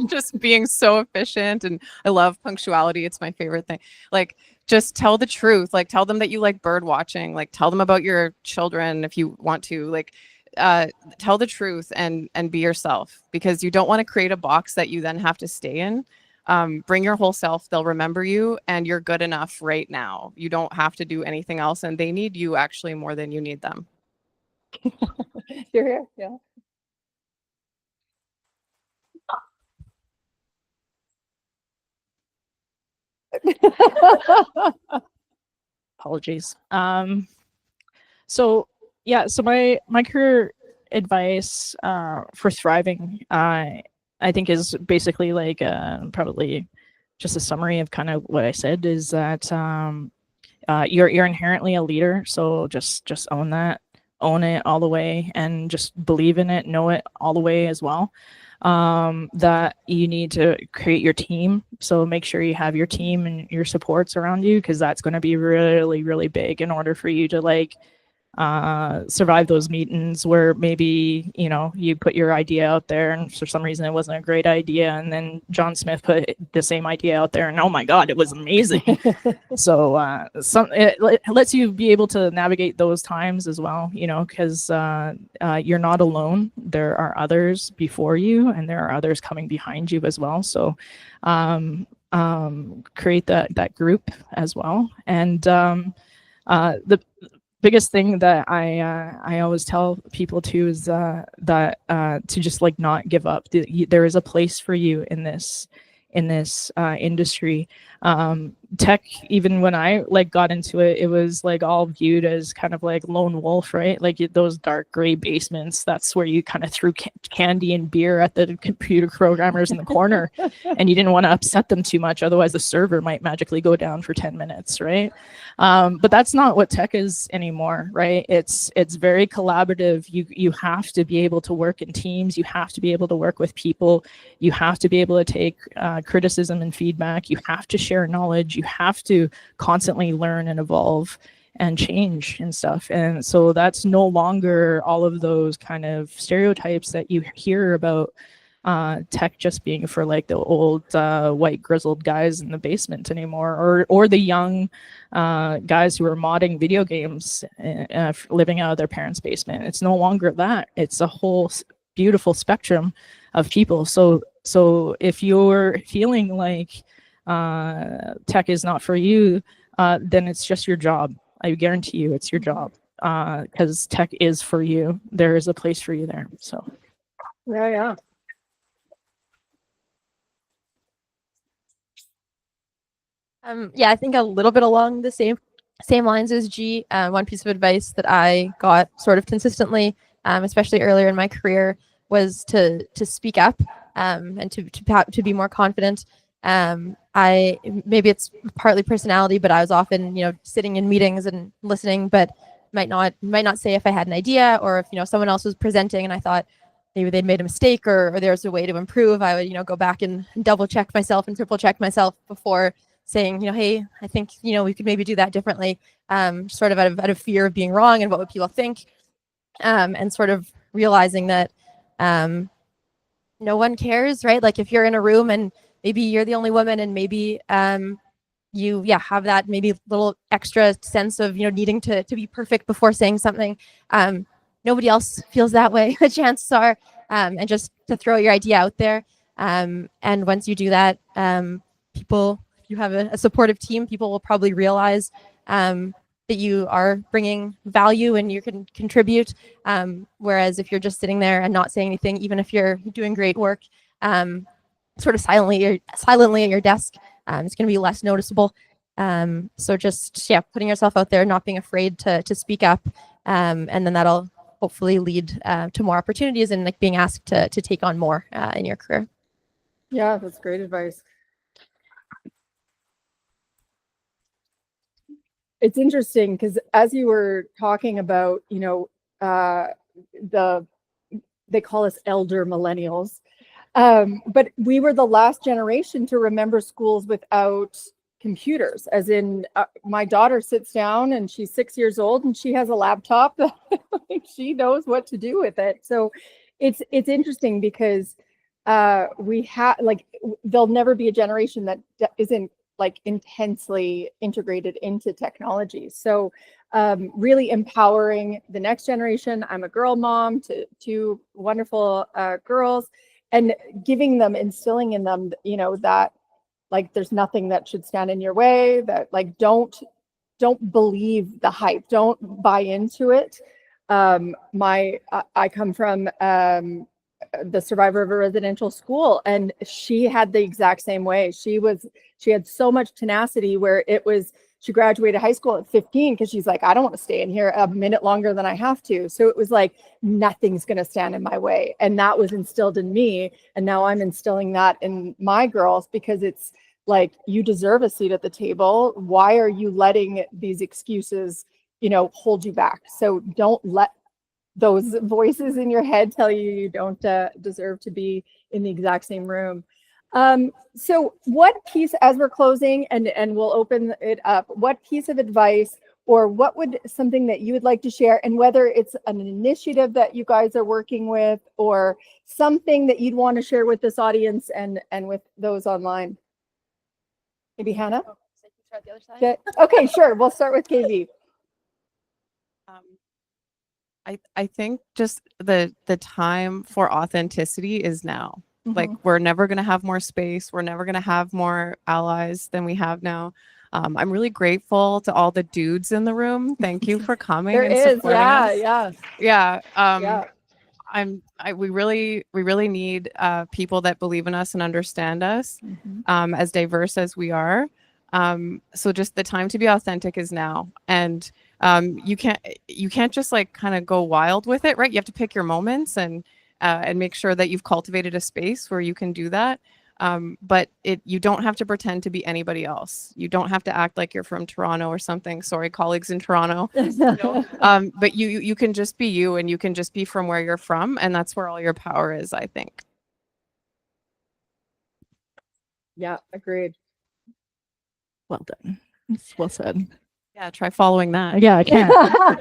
just being so efficient. And I love punctuality. It's my favorite thing. Like, just tell the truth. Like, tell them that you like bird watching. Like, tell them about your children if you want to. Like, tell the truth and be yourself, because you don't want to create a box that you then have to stay in. Bring your whole self. They'll remember you, and you're good enough right now. You don't have to do anything else, and they need you actually more than you need them. You're here, yeah. Apologies. So yeah, so my career advice for thriving, I think is basically like probably just a summary of kind of what I said, is that you're inherently a leader, so just own that, own it all the way, and just believe in it, know it all the way as well. That you need to create your team, so make sure you have your team and your supports around you, because that's going to be really, really big in order for you to like survive those meetings where maybe, you know, you put your idea out there and for some reason it wasn't a great idea, and then John Smith put the same idea out there and oh my god, it was amazing. So it lets you be able to navigate those times as well, you know, because you're not alone. There are others before you and there are others coming behind you as well. So create that group as well. And the biggest thing that I always tell people too is that to just like not give up. There is a place for you in this industry. Tech, even when I like got into it, it was like all viewed as kind of like lone wolf, right? Like those dark gray basements, that's where you kind of threw candy and beer at the computer programmers in the corner, and you didn't want to upset them too much, otherwise the server might magically go down for 10 minutes, right? But that's not what tech is anymore, right? It's very collaborative. You have to be able to work in teams. You have to be able to work with people. You have to be able to take criticism and feedback. You have to share knowledge. You have to constantly learn and evolve and change and stuff. And so that's no longer all of those kind of stereotypes that you hear about tech just being for like the old white grizzled guys in the basement anymore, or the young guys who are modding video games living out of their parents' basement. It's no longer that. It's a whole beautiful spectrum of people. So if you're feeling like tech is not for you, then it's just your job. I guarantee you it's your job, because tech is for you. There is a place for you there. So Yeah. Yeah, I think a little bit along the same lines as G. One piece of advice that I got sort of consistently, especially earlier in my career, was to speak up and to be more confident. Maybe it's partly personality, but I was often, you know, sitting in meetings and listening, but might not say if I had an idea, or if, you know, someone else was presenting and I thought maybe they'd made a mistake or there's a way to improve. I would, you know, go back and double check myself and triple check myself before saying, you know, hey, I think, you know, we could maybe do that differently, sort of out of fear of being wrong and what would people think, and sort of realizing that no one cares, right? Like if you're in a room and maybe you're the only woman and maybe you have that maybe little extra sense of, you know, needing to be perfect before saying something. Nobody else feels that way, the chances are, and just to throw your idea out there. And once you do that, people you have a supportive team, people will probably realize that you are bringing value and you can contribute. Whereas if you're just sitting there and not saying anything, even if you're doing great work, sort of silently at your desk, it's going to be less noticeable. So just putting yourself out there, not being afraid to speak up, and then that'll hopefully lead to more opportunities and like being asked to take on more in your career. Yeah, that's great advice. It's interesting because as you were talking about, you know, they call us elder millennials, but we were the last generation to remember schools without computers, as in my daughter sits down and she's 6 years old and she has a laptop. She knows what to do with it. So it's interesting because we have, like, there'll never be a generation that isn't like intensely integrated into technology. So really empowering the next generation. I'm a girl mom to two wonderful girls, and giving them, instilling in them, you know, that like there's nothing that should stand in your way, that like don't believe the hype, don't buy into it. I come from the survivor of a residential school, and she had the exact same way. She had so much tenacity where it was, she graduated high school at 15 because she's like, I don't want to stay in here a minute longer than I have to. So it was like, nothing's going to stand in my way. And that was instilled in me. And now I'm instilling that in my girls, because it's like, you deserve a seat at the table. Why are you letting these excuses, you know, hold you back? So don't let those voices in your head tell you you don't deserve to be in the exact same room. So what piece, as we're closing and we'll open it up, what piece of advice, or what would something that you would like to share, and whether it's an initiative that you guys are working with or something that you'd want to share with this audience and with those online? Maybe Hannah? Okay, sure. We'll start with KV. I think just the time for authenticity is now. Mm-hmm. Like, we're never going to have more space. We're never going to have more allies than we have now. I'm really grateful to all the dudes in the room. Thank you for coming. There and is, supporting us. yeah. We really need people that believe in us and understand us, as diverse as we are. So just the time to be authentic is now. And you can't just like kind of go wild with it, right? You have to pick your moments and make sure that you've cultivated a space where you can do that. But you don't have to pretend to be anybody else. You don't have to act like you're from Toronto or something. Sorry, colleagues in Toronto. But you can just be you, and you can just be from where you're from, and that's where all your power is, I think. Yeah, agreed. Well done. Well said. Yeah, try following that. Yeah, I can't.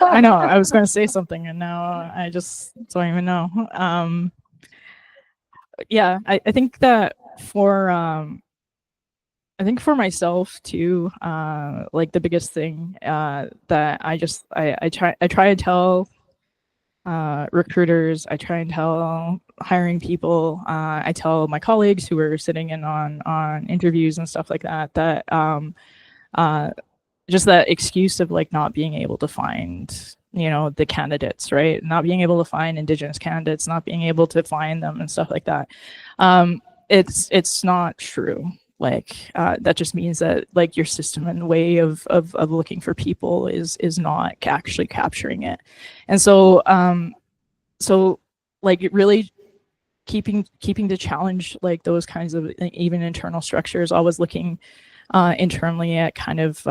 I know. I was going to say something, and now I just don't even know. Yeah, I think that for myself too, like the biggest thing that I try to tell recruiters, I try and tell hiring people, I tell my colleagues who are sitting in on interviews and stuff like that, that just that excuse of like not being able to find, you know, the candidates, right? Not being able to find Indigenous candidates, not being able to find them and stuff like that. It's not true. Like that just means that like your system and way of looking for people is not actually capturing it. And so so like really keeping to challenge like those kinds of even internal structures, always looking internally at kind of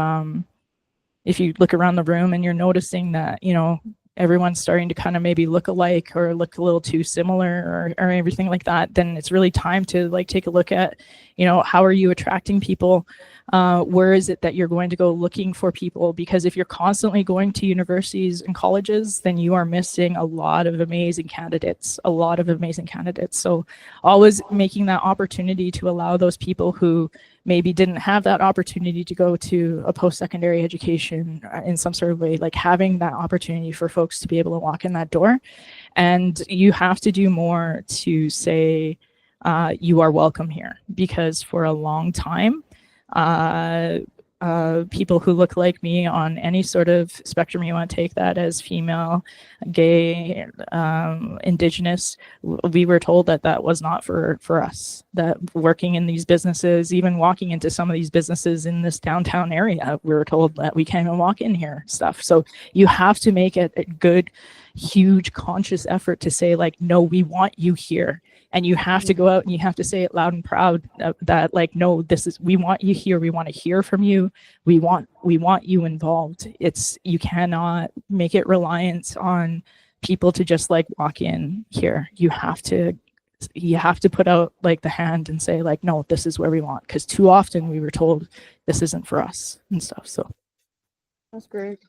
if you look around the room and you're noticing that, you know, everyone's starting to kind of maybe look alike or look a little too similar or everything like that, then it's really time to like take a look at, you know, how are you attracting people? Where is it that you're going to go looking for people? Because if you're constantly going to universities and colleges, then you are missing a lot of amazing candidates, So always making that opportunity to allow those people who maybe didn't have that opportunity to go to a post-secondary education in some sort of way, like having that opportunity for folks to be able to walk in that door. And you have to do more to say, you are welcome here, because for a long time, people who look like me on any sort of spectrum you want to take that, as female, gay, Indigenous. We were told that that was not for us, that working in these businesses, even walking into some of these businesses in this downtown area, we were told that we can't even walk in here stuff. So you have to make it a good, huge conscious effort to say, like, no, we want you here. And you have to go out and you have to say it loud and proud that, like, no, we want you here. We want to hear from you. We want you involved. You cannot make it reliant on people to just like walk in here. You have to put out like the hand and say, like, no, this is where we want. Because too often we were told this isn't for us and stuff. So That's great.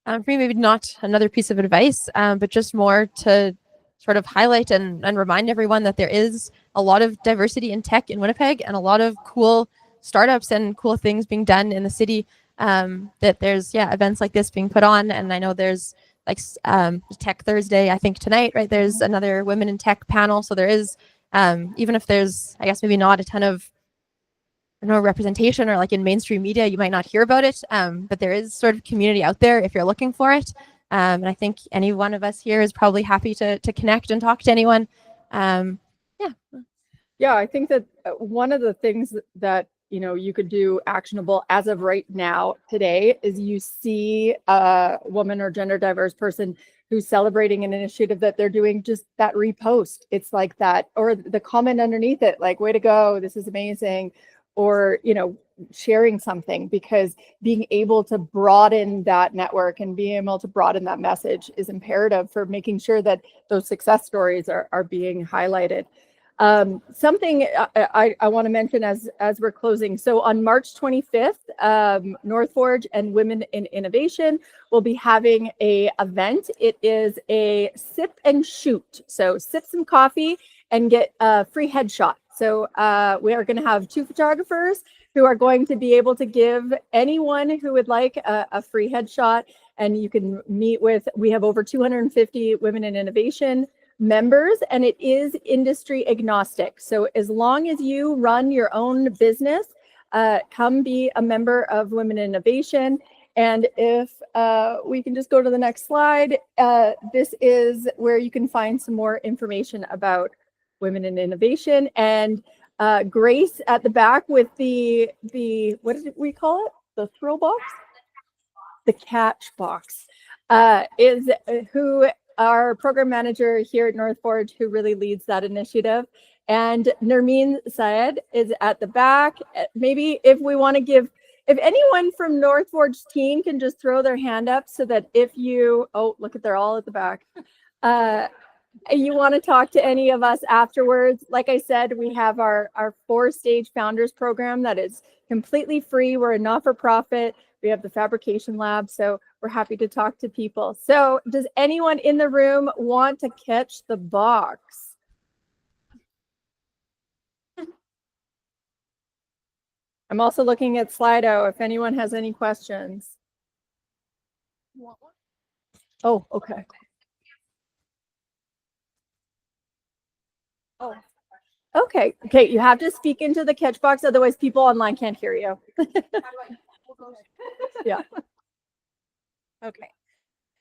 For me, maybe not another piece of advice, but just more to sort of highlight and remind everyone that there is a lot of diversity in tech in Winnipeg and a lot of cool startups and cool things being done in the city. That there's events like this being put on, and I know there's like Tech Thursday, I think tonight, right? There's another Women in Tech panel, so there is even if there's, I guess, maybe not a ton of representation, or like in mainstream media you might not hear about it, but there is sort of community out there if you're looking for it, and I think any one of us here is probably happy to connect and talk to anyone. I think that one of the things that you could do actionable as of right now today is you see a woman or gender diverse person who's celebrating an initiative that they're doing, just that repost. It's like that, or the comment underneath it, like, way to go, this is amazing. Or sharing something, because being able to broaden that network and being able to broaden that message is imperative for making sure that those success stories are being highlighted. Something I want to mention as we're closing. So on March 25th, North Forge and Women in Innovation will be having a event. It is a sip and shoot. So sip some coffee and get a free headshot. So we are going to have 2 photographers who are going to be able to give anyone who would like a free headshot. And you can meet with, we have over 250 Women in Innovation members, and it is industry agnostic. So as long as you run your own business, come be a member of Women in Innovation. And if we can just go to the next slide, this is where you can find some more information about Women in Innovation. And Grace at the back with the what did we call it? The throw box? The catch box is who our program manager here at North Forge, who really leads that initiative. And Nermeen Syed is at the back. Maybe if we want to give, if anyone from North Forge team can just throw their hand up, so that if you, oh, look at, they're all at the back. You want to talk to any of us afterwards, like I said, we have our 4-stage founders program that is completely free. We're a not-for-profit. We have the fabrication lab, so we're happy to talk to people. So does anyone in the room want to catch the box? I'm also looking at Slido if anyone has any questions. Oh, okay. Oh, okay. Okay, you have to speak into the catch box, otherwise people online can't hear you. Yeah. Okay.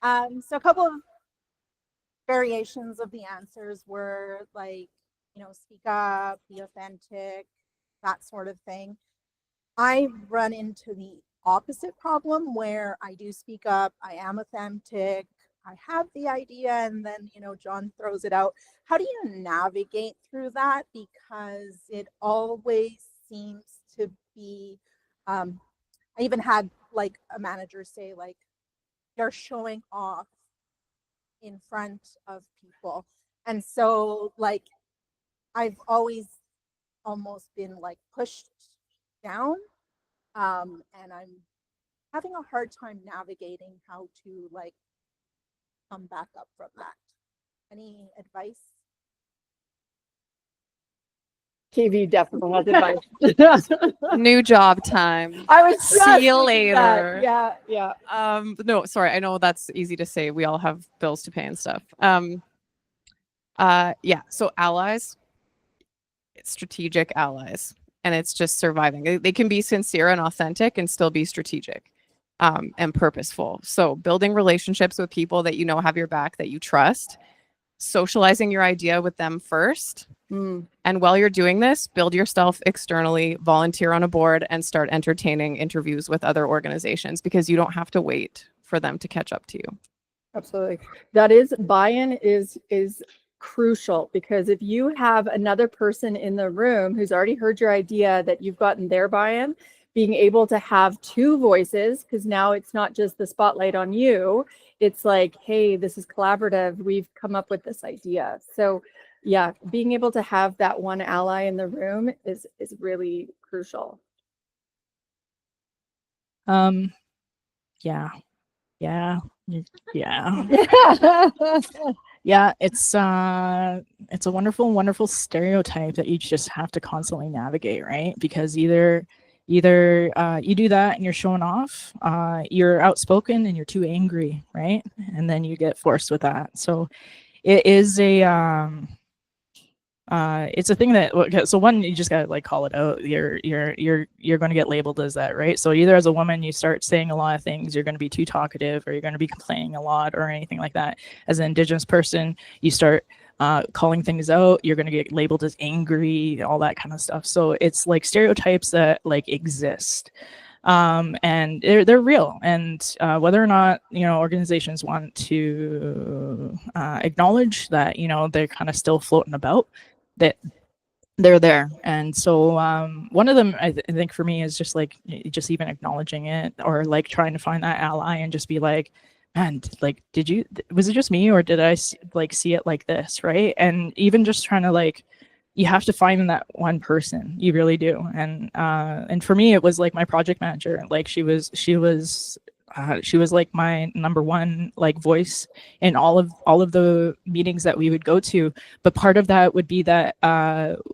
So a couple of variations of the answers were like, speak up, be authentic, that sort of thing. I run into the opposite problem where I do speak up, I am authentic, I have the idea, and then, John throws it out. How do you navigate through that? Because it always seems to be, I even had like a manager say, like, you're showing off in front of people. And so, like, I've always almost been like pushed down, and I'm having a hard time navigating how to like come back up from that. Any advice? KV definitely has advice. New job time. I was just See you thinking that. later. Yeah. No, sorry. I know that's easy to say. We all have bills to pay and stuff. Yeah. So allies, strategic allies, and it's just surviving. They can be sincere and authentic and still be strategic and purposeful. So building relationships with people that you know have your back, that you trust, socializing your idea with them first. And while you're doing this, build yourself externally, volunteer on a board, and start entertaining interviews with other organizations, because you don't have to wait for them to catch up to you. Absolutely. That is, buy-in is crucial, because if you have another person in the room who's already heard your idea, that you've gotten their buy-in, being able to have two voices, because now it's not just the spotlight on you, it's like, hey, this is collaborative, we've come up with this idea. So yeah, being able to have that one ally in the room is really crucial. Yeah. Yeah. Yeah, it's a wonderful stereotype that you just have to constantly navigate, right? Because either you do that and you're showing off, you're outspoken and you're too angry, right? And then you get forced with that. So it is it's a thing that, so one, you just gotta like call it out. You're going to get labeled as that, right? So either as a woman, you start saying a lot of things, you're going to be too talkative, or you're going to be complaining a lot, or anything like that. As an Indigenous person, you start calling things out, you're going to get labeled as angry, all that kind of stuff. So it's like stereotypes that like exist. And they're real, and whether or not organizations want to acknowledge that they're kind of still floating about, that they're there. And so one of them, I think for me, is just like just even acknowledging it, or like trying to find that ally and just be like, man, like, was it just me, or did I see it like this, right? And even just trying to like, you have to find that one person, you really do. And for me, it was like my project manager. Like she was like my number one like voice in all of the meetings that we would go to. But part of that would be that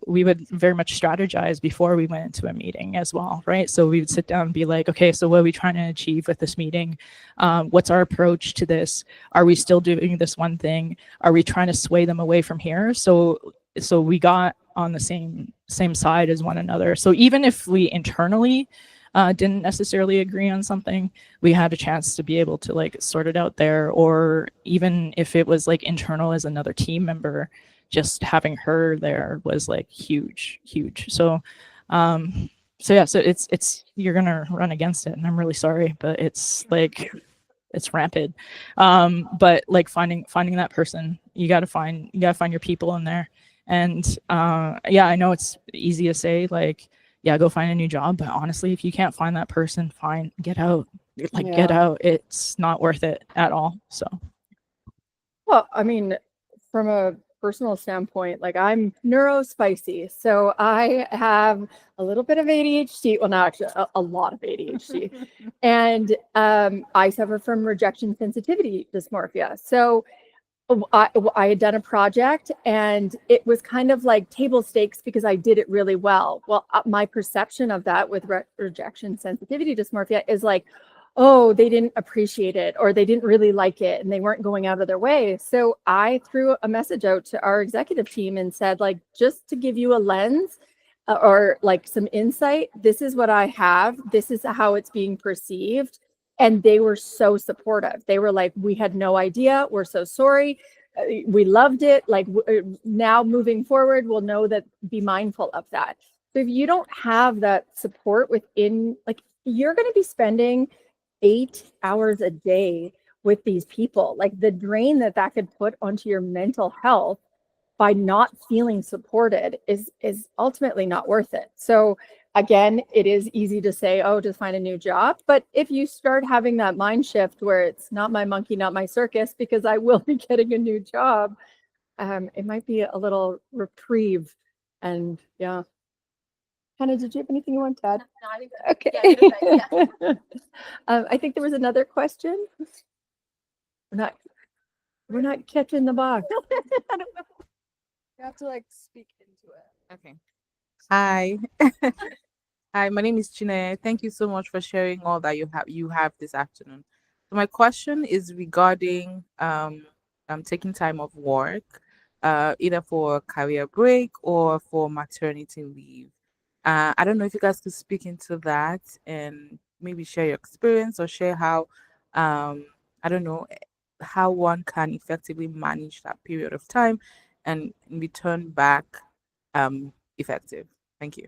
we would very much strategize before we went into a meeting as well, right? So we would sit down and be like, okay, so what are we trying to achieve with this meeting? What's our approach to this? Are we still doing this one thing? Are we trying to sway them away from here? So we got on the same side as one another. So even if we internally didn't necessarily agree on something, we had a chance to be able to like sort it out there. Or even if it was like internal as another team member, just having her there was like huge. So yeah, so it's you're gonna run against it, and I'm really sorry, but it's like it's rampant. But like finding that person, you gotta find your people in there. And yeah, I know it's easy to say like, yeah, go find a new job. But honestly, if you can't find that person, get out. Get out. It's not worth it at all. So. Well, I mean, from a personal standpoint, like I'm neurospicy. So I have a little bit of ADHD. Well, not actually a lot of ADHD. And I suffer from rejection sensitivity dysmorphia. So I had done a project, and it was kind of like table stakes because I did it really well. Well, my perception of that with rejection sensitivity dysmorphia is like, oh, they didn't appreciate it, or they didn't really like it, and they weren't going out of their way. So I threw a message out to our executive team and said, like, just to give you a lens or like some insight, this is what I have. This is how it's being perceived. And they were so supportive. They were like, we had no idea. We're so sorry. We loved it. Like now moving forward, we'll know that, be mindful of that. So if you don't have that support within, like you're going to be spending 8 hours a day with these people, like the drain that could put onto your mental health by not feeling supported is ultimately not worth it. So again, it is easy to say, oh, just find a new job. But if you start having that mind shift where it's not my monkey, not my circus, because I will be getting a new job, it might be a little reprieve. And yeah. Hannah, did you have anything you want to add? No, I think okay. yeah. I think there was another question. We're not catching the box. I don't know. You have to like speak into it. Okay. Hi. Hi, my name is Chine. Thank you so much for sharing all that you have this afternoon. So my question is regarding taking time off work. either for career break or for maternity leave. I don't know if you guys could speak into that and maybe share your experience or share how, I don't know, how one can effectively manage that period of time and return back effective. Thank you.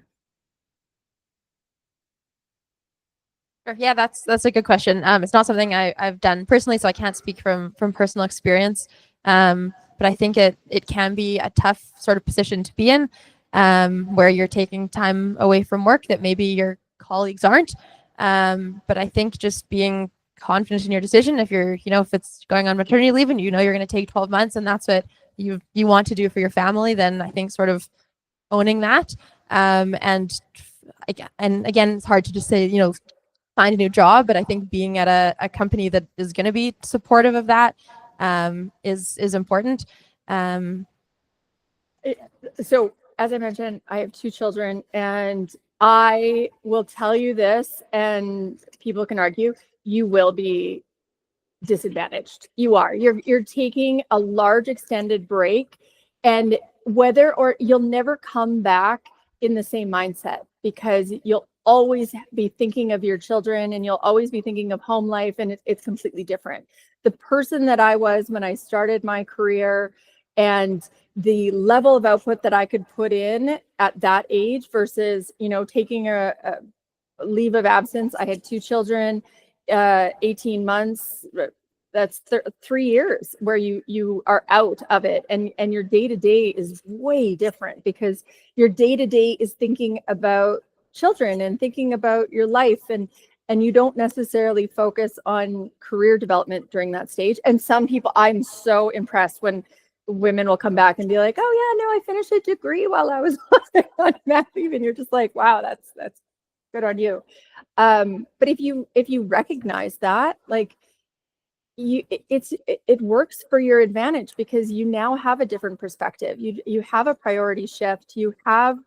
Sure. Yeah, that's a good question. It's not something I've done personally, so I can't speak from personal experience. But I think it can be a tough sort of position to be in, where you're taking time away from work that maybe your colleagues aren't. But I think just being confident in your decision, if you're, if it's going on maternity leave and you're going to take 12 months and that's what you want to do for your family, then I think sort of owning that. And again, it's hard to just say, find a new job, but I think being at a company that is going to be supportive of that is important. So as I mentioned, I have 2 children, and I will tell you this, and people can argue, you will be disadvantaged. You're taking a large extended break, and whether or you'll never come back in the same mindset, because you'll always be thinking of your children and you'll always be thinking of home life, and it's completely different. The person that I was when I started my career and the level of output that I could put in at that age versus, taking a leave of absence. I had 2 children, 18 months. That's 3 years where you are out of it, and your day to day is way different, because your day to day is thinking about children and thinking about your life, and you don't necessarily focus on career development during that stage. And some people, I'm so impressed when women will come back and be like, oh yeah, no, I finished a degree while I was on mat leave, and you're just like, wow, that's good on you. But if you recognize that, like, it works for your advantage, because you now have a different perspective. You have a priority shift. You have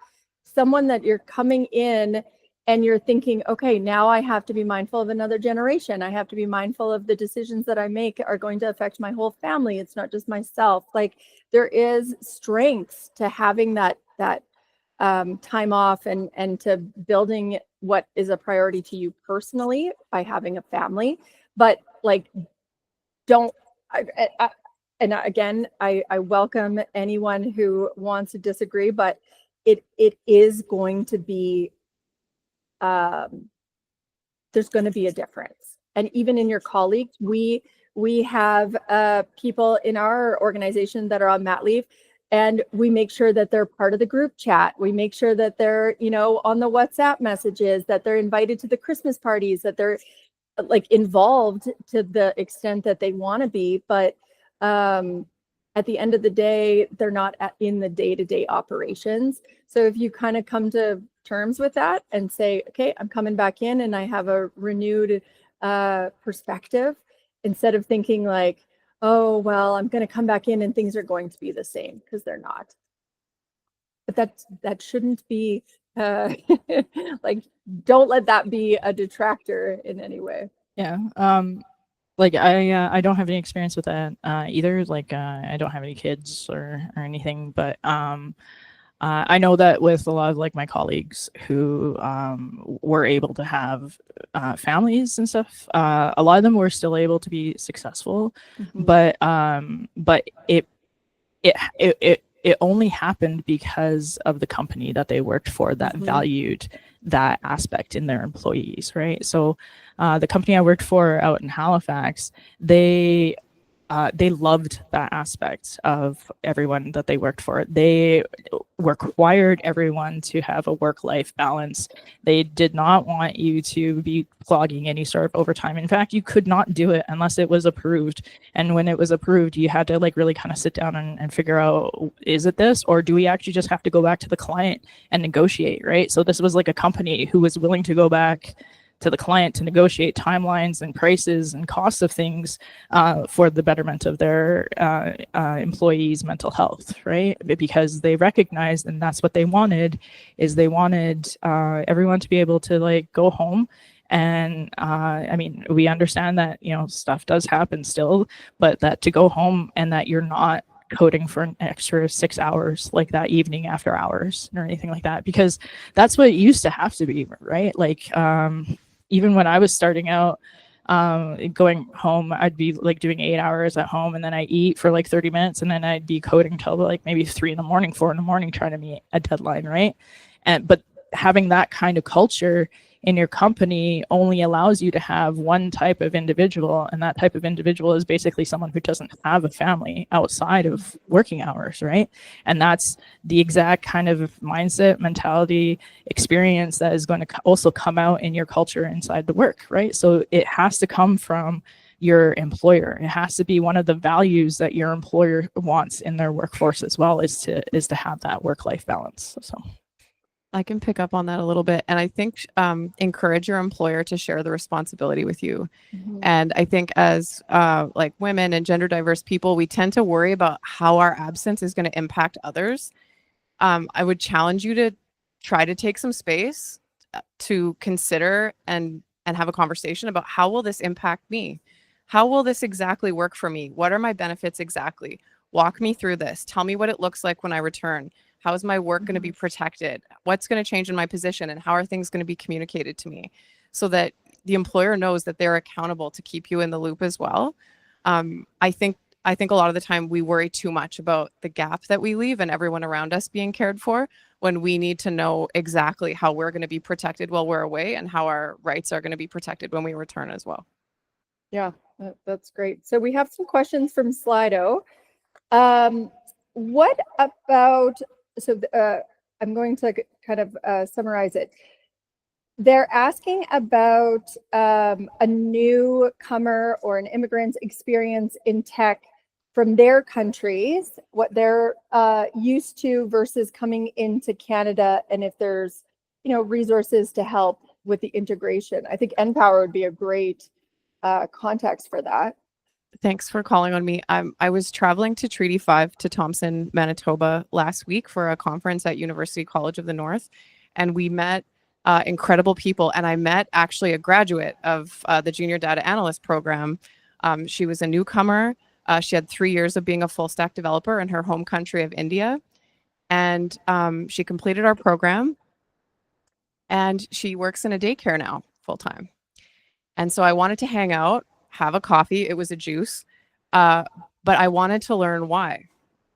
someone that you're coming in and you're thinking, okay, now I have to be mindful of another generation. I have to be mindful of the decisions that I make are going to affect my whole family. It's not just myself. Like, there is strengths to having that time off and to building what is a priority to you personally by having a family. But like, and again, I welcome anyone who wants to disagree, but it is going to be, there's going to be a difference. And even in your colleagues, we have people in our organization that are on mat leave, and we make sure that they're part of the group chat. We make sure that they're, on the WhatsApp messages, that they're invited to the Christmas parties, that they're like involved to the extent that they want to be. But at the end of the day, they're not in the day-to-day operations. So if you kind of come to terms with that and say, okay, I'm coming back in and I have a renewed perspective, instead of thinking like, oh, well, I'm going to come back in and things are going to be the same, because they're not. But that shouldn't be like, don't let that be a detractor in any way. Yeah. Like I don't have any experience with that either. Like I don't have any kids or anything, but I know that with a lot of like my colleagues who were able to have families and stuff, a lot of them were still able to be successful, but it only happened because of the company that they worked for that valued that aspect in their employees, right? So the company I worked for out in Halifax, they loved that aspect of everyone that they worked for. They required everyone to have a work-life balance. They did not want you to be clogging any sort of overtime. In fact, you could not do it unless it was approved. And when it was approved, you had to like really kind of sit down and figure out, is it this, or do we actually just have to go back to the client and negotiate, right? So this was like a company who was willing to go back to the client to negotiate timelines and prices and costs of things for the betterment of their employees' mental health, right? Because they recognized, and that's what they wanted, is they wanted everyone to be able to like go home. And I mean, we understand that, stuff does happen still, but that to go home and that you're not coding for an extra 6 hours like that evening after hours or anything like that, because that's what it used to have to be, right? Like even when I was starting out, going home, I'd be like doing 8 hours at home, and then I eat for like 30 minutes, and then I'd be coding till like maybe 3 in the morning, 4 in the morning, trying to meet a deadline, right? But having that kind of culture in your company only allows you to have one type of individual, and that type of individual is basically someone who doesn't have a family outside of working hours, right? And that's the exact kind of mindset, mentality, experience that is going to also come out in your culture inside the work, right? So it has to come from your employer. It has to be one of the values that your employer wants in their workforce as well, is to have that work-life balance. So I can pick up on that a little bit. And I think encourage your employer to share the responsibility with you. And I think as like women and gender diverse people, we tend to worry about how our absence is going to impact others. I would challenge you to try to take some space to consider and have a conversation about, how will this impact me? How will this exactly work for me? What are my benefits exactly? Walk me through this. Tell me what it looks like when I return. How is my work going to be protected? What's going to change in my position? And how are things going to be communicated to me, so that the employer knows that they're accountable to keep you in the loop as well? I think a lot of the time we worry too much about the gap that we leave and everyone around us being cared for, when we need to know exactly how we're going to be protected while we're away, and how our rights are going to be protected when we return as well. Yeah, that's great. So we have some questions from Slido. What about, so I'm going to kind of summarize it. They're asking about a newcomer or an immigrant's experience in tech from their countries, what they're used to versus coming into Canada, and if there's, resources to help with the integration. I think NPower would be a great context for that. Thanks for calling on me. I was traveling to Treaty 5 to Thompson, Manitoba last week for a conference at University College of the North, and we met incredible people. And I met actually a graduate of the Junior Data Analyst program. She was a newcomer. She had 3 years of being a full stack developer in her home country of India. And she completed our program, and she works in a daycare now full time. And so I wanted to hang out, have a coffee. It was a juice. But I wanted to learn why,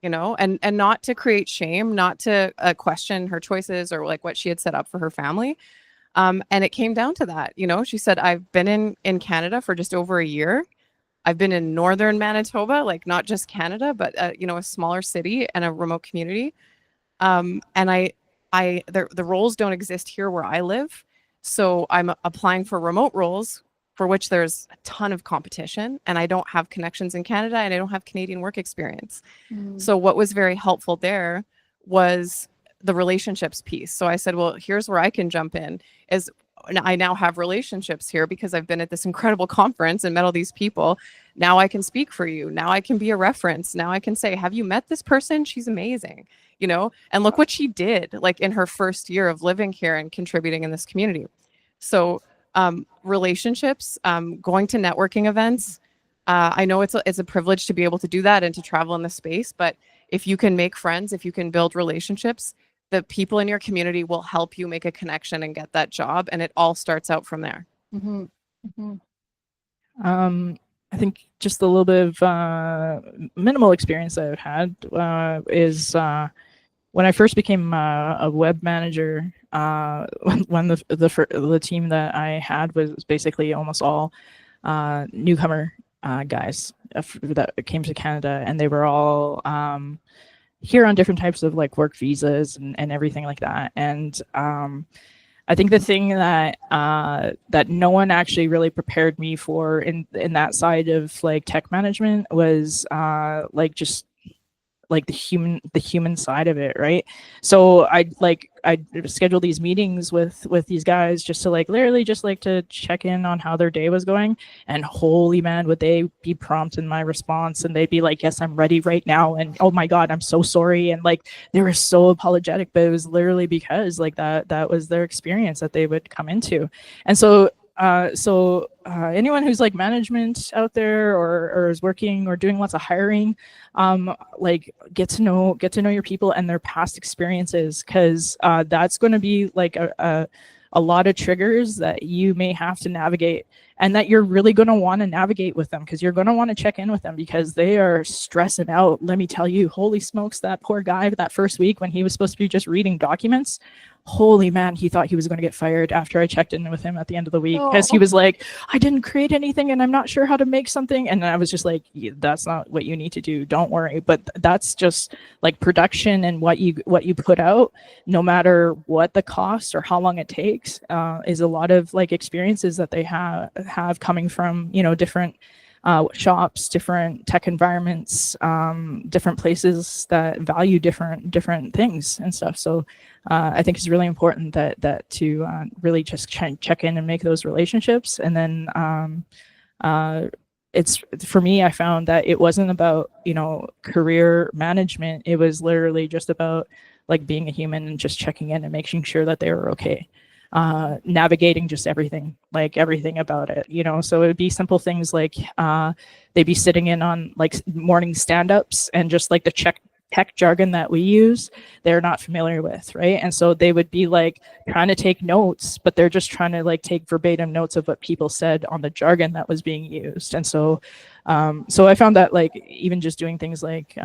and not to create shame, not to question her choices or like what she had set up for her family. And it came down to that. She said, I've been in Canada for just over a year. I've been in northern Manitoba, like not just Canada, but a smaller city and a remote community. And the roles don't exist here where I live. So I'm applying for remote roles for which there's a ton of competition, and I don't have connections in Canada, and I don't have Canadian work experience. So what was very helpful there was the relationships piece. So I said, well, here's where I can jump in, is I now have relationships here because I've been at this incredible conference and met all these people. Now I can speak for you. Now I can be a reference. Now I can say, have you met this person? She's amazing, and look what she did like in her first year of living here and contributing in this community. So relationships, going to networking events. I know it's a privilege to be able to do that and to travel in the space, but if you can make friends, if you can build relationships, the people in your community will help you make a connection and get that job. And it all starts out from there. I think just a little bit of minimal experience that I've had is when I first became a web manager. When the team that I had was basically almost all newcomer guys that came to Canada, and they were all here on different types of like work visas and everything like that. And I think the thing that that no one actually really prepared me for in that side of like tech management was like just like the human side of it, right? So I schedule these meetings with these guys just to like literally just like to check in on how their day was going, and holy man, would they be prompt in my response, and they'd be like, yes, I'm ready right now, and oh my god, I'm so sorry, and like they were so apologetic, but it was literally because like that was their experience that they would come into. And so anyone who's like management out there or is working or doing lots of hiring, like get to know your people and their past experiences, because that's going to be like a lot of triggers that you may have to navigate, and that you're really going to want to navigate with them, because you're going to want to check in with them because they are stressing out. Let me tell you, holy smokes, that poor guy that first week when he was supposed to be just reading documents, holy man, he thought he was going to get fired after I checked in with him at the end of the week, because he was like, I didn't create anything and I'm not sure how to make something. And I was just like, that's not what you need to do. Don't worry. But that's just like production, and what you put out, no matter what the cost or how long it takes, is a lot of like experiences that they have coming from, you know, different shops, different tech environments, different places that value different things and stuff. So I think it's really important that to really just check in and make those relationships. And then it's, for me, I found that it wasn't about, you know, career management. It was literally just about like being a human and just checking in and making sure that they were okay. Navigating just everything about it, you know. So it would be simple things like they'd be sitting in on like morning stand-ups, and just like the tech jargon that we use, they're not familiar with, right? And so they would be like trying to take notes, but they're just trying to like take verbatim notes of what people said on the jargon that was being used. And so I found that like even just doing things like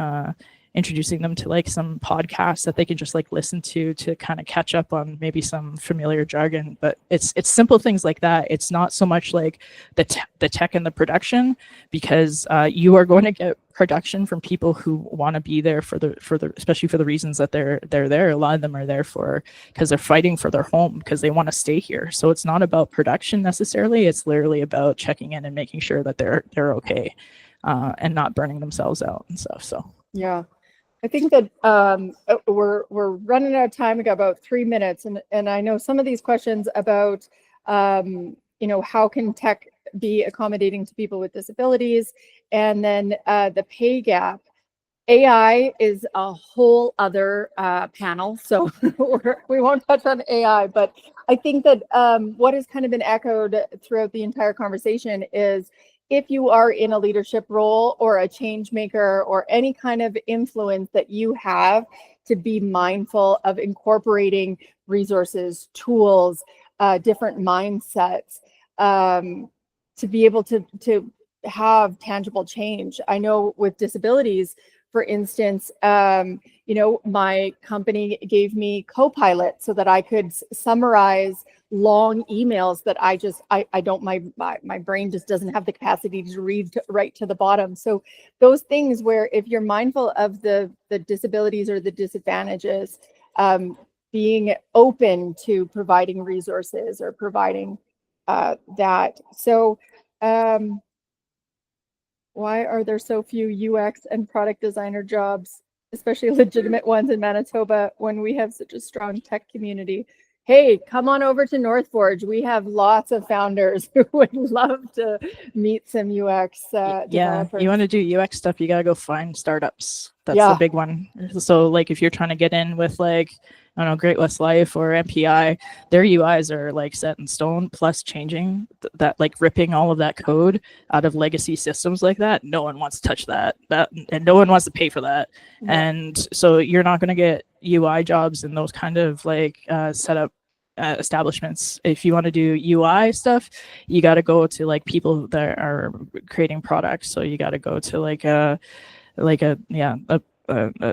introducing them to like some podcasts that they can just like listen to kind of catch up on maybe some familiar jargon. But it's simple things like that. It's not so much like the tech and the production, because you are going to get production from people who want to be there for the especially for the reasons that they're there. A lot of them are there because they're fighting for their home, because they want to stay here. So it's not about production necessarily. It's literally about checking in and making sure that they're okay, and not burning themselves out and stuff. So yeah. I think that we're running out of time. We got about 3 minutes, and I know some of these questions about you know, how can tech be accommodating to people with disabilities, and then the pay gap. AI is a whole other panel, so we won't touch on AI. But I think that what has kind of been echoed throughout the entire conversation is, if you are in a leadership role or a change maker or any kind of influence that you have, to be mindful of incorporating resources, tools, different mindsets, to be able to have tangible change. I know with disabilities, for instance, you know, my company gave me Copilot so that I could summarize long emails that I don't, my brain just doesn't have the capacity to read right to the bottom. So those things where, if you're mindful of the disabilities or the disadvantages, being open to providing resources or providing that. So why are there so few UX and product designer jobs, especially legitimate ones in Manitoba, when we have such a strong tech community? Hey, come on over to North Forge. We have lots of founders who would love to meet some UX developers. You want to do UX stuff, you got to go find startups. That's the big one. So like if you're trying to get in with like, I don't know, Great West Life or MPI, their UIs are like set in stone, plus changing that, like ripping all of that code out of legacy systems like that. No one wants to touch that, and no one wants to pay for that. And so you're not going to get UI jobs in those kind of like setup establishments. If you want to do UI stuff, you got to go to like people that are creating products. So you got to go to like a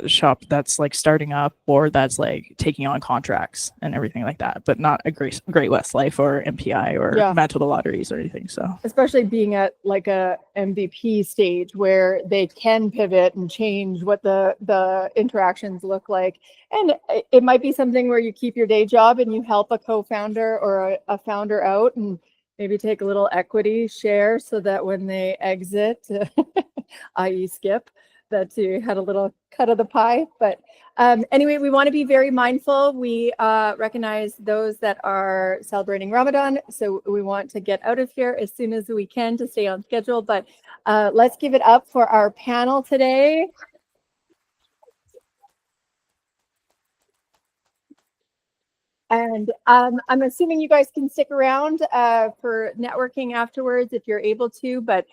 shop that's like starting up, or that's like taking on contracts and everything like that, but not a Great West Life or MPI or Manitoba Lotteries or anything. So especially being at like a MVP stage where they can pivot and change what the interactions look like. And it might be something where you keep your day job and you help a co-founder or a founder out, and maybe take a little equity share so that when they exit, i.e. Skip, that you had a little cut of the pie. But anyway, we want to be very mindful. We recognize those that are celebrating Ramadan, so we want to get out of here as soon as we can to stay on schedule. But let's give it up for our panel today. And I'm assuming you guys can stick around for networking afterwards if you're able to, but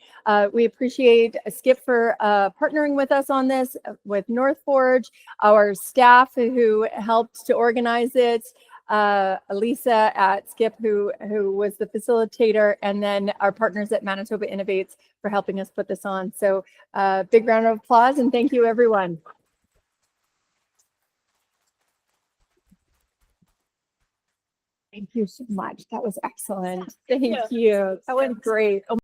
we appreciate Skip for partnering with us on this with North Forge, our staff who helped to organize it, Elisa at Skip who was the facilitator, and then our partners at Manitoba Innovates for helping us put this on. So big round of applause and thank you everyone. Thank you so much. That was excellent. Thank you. That went great. Oh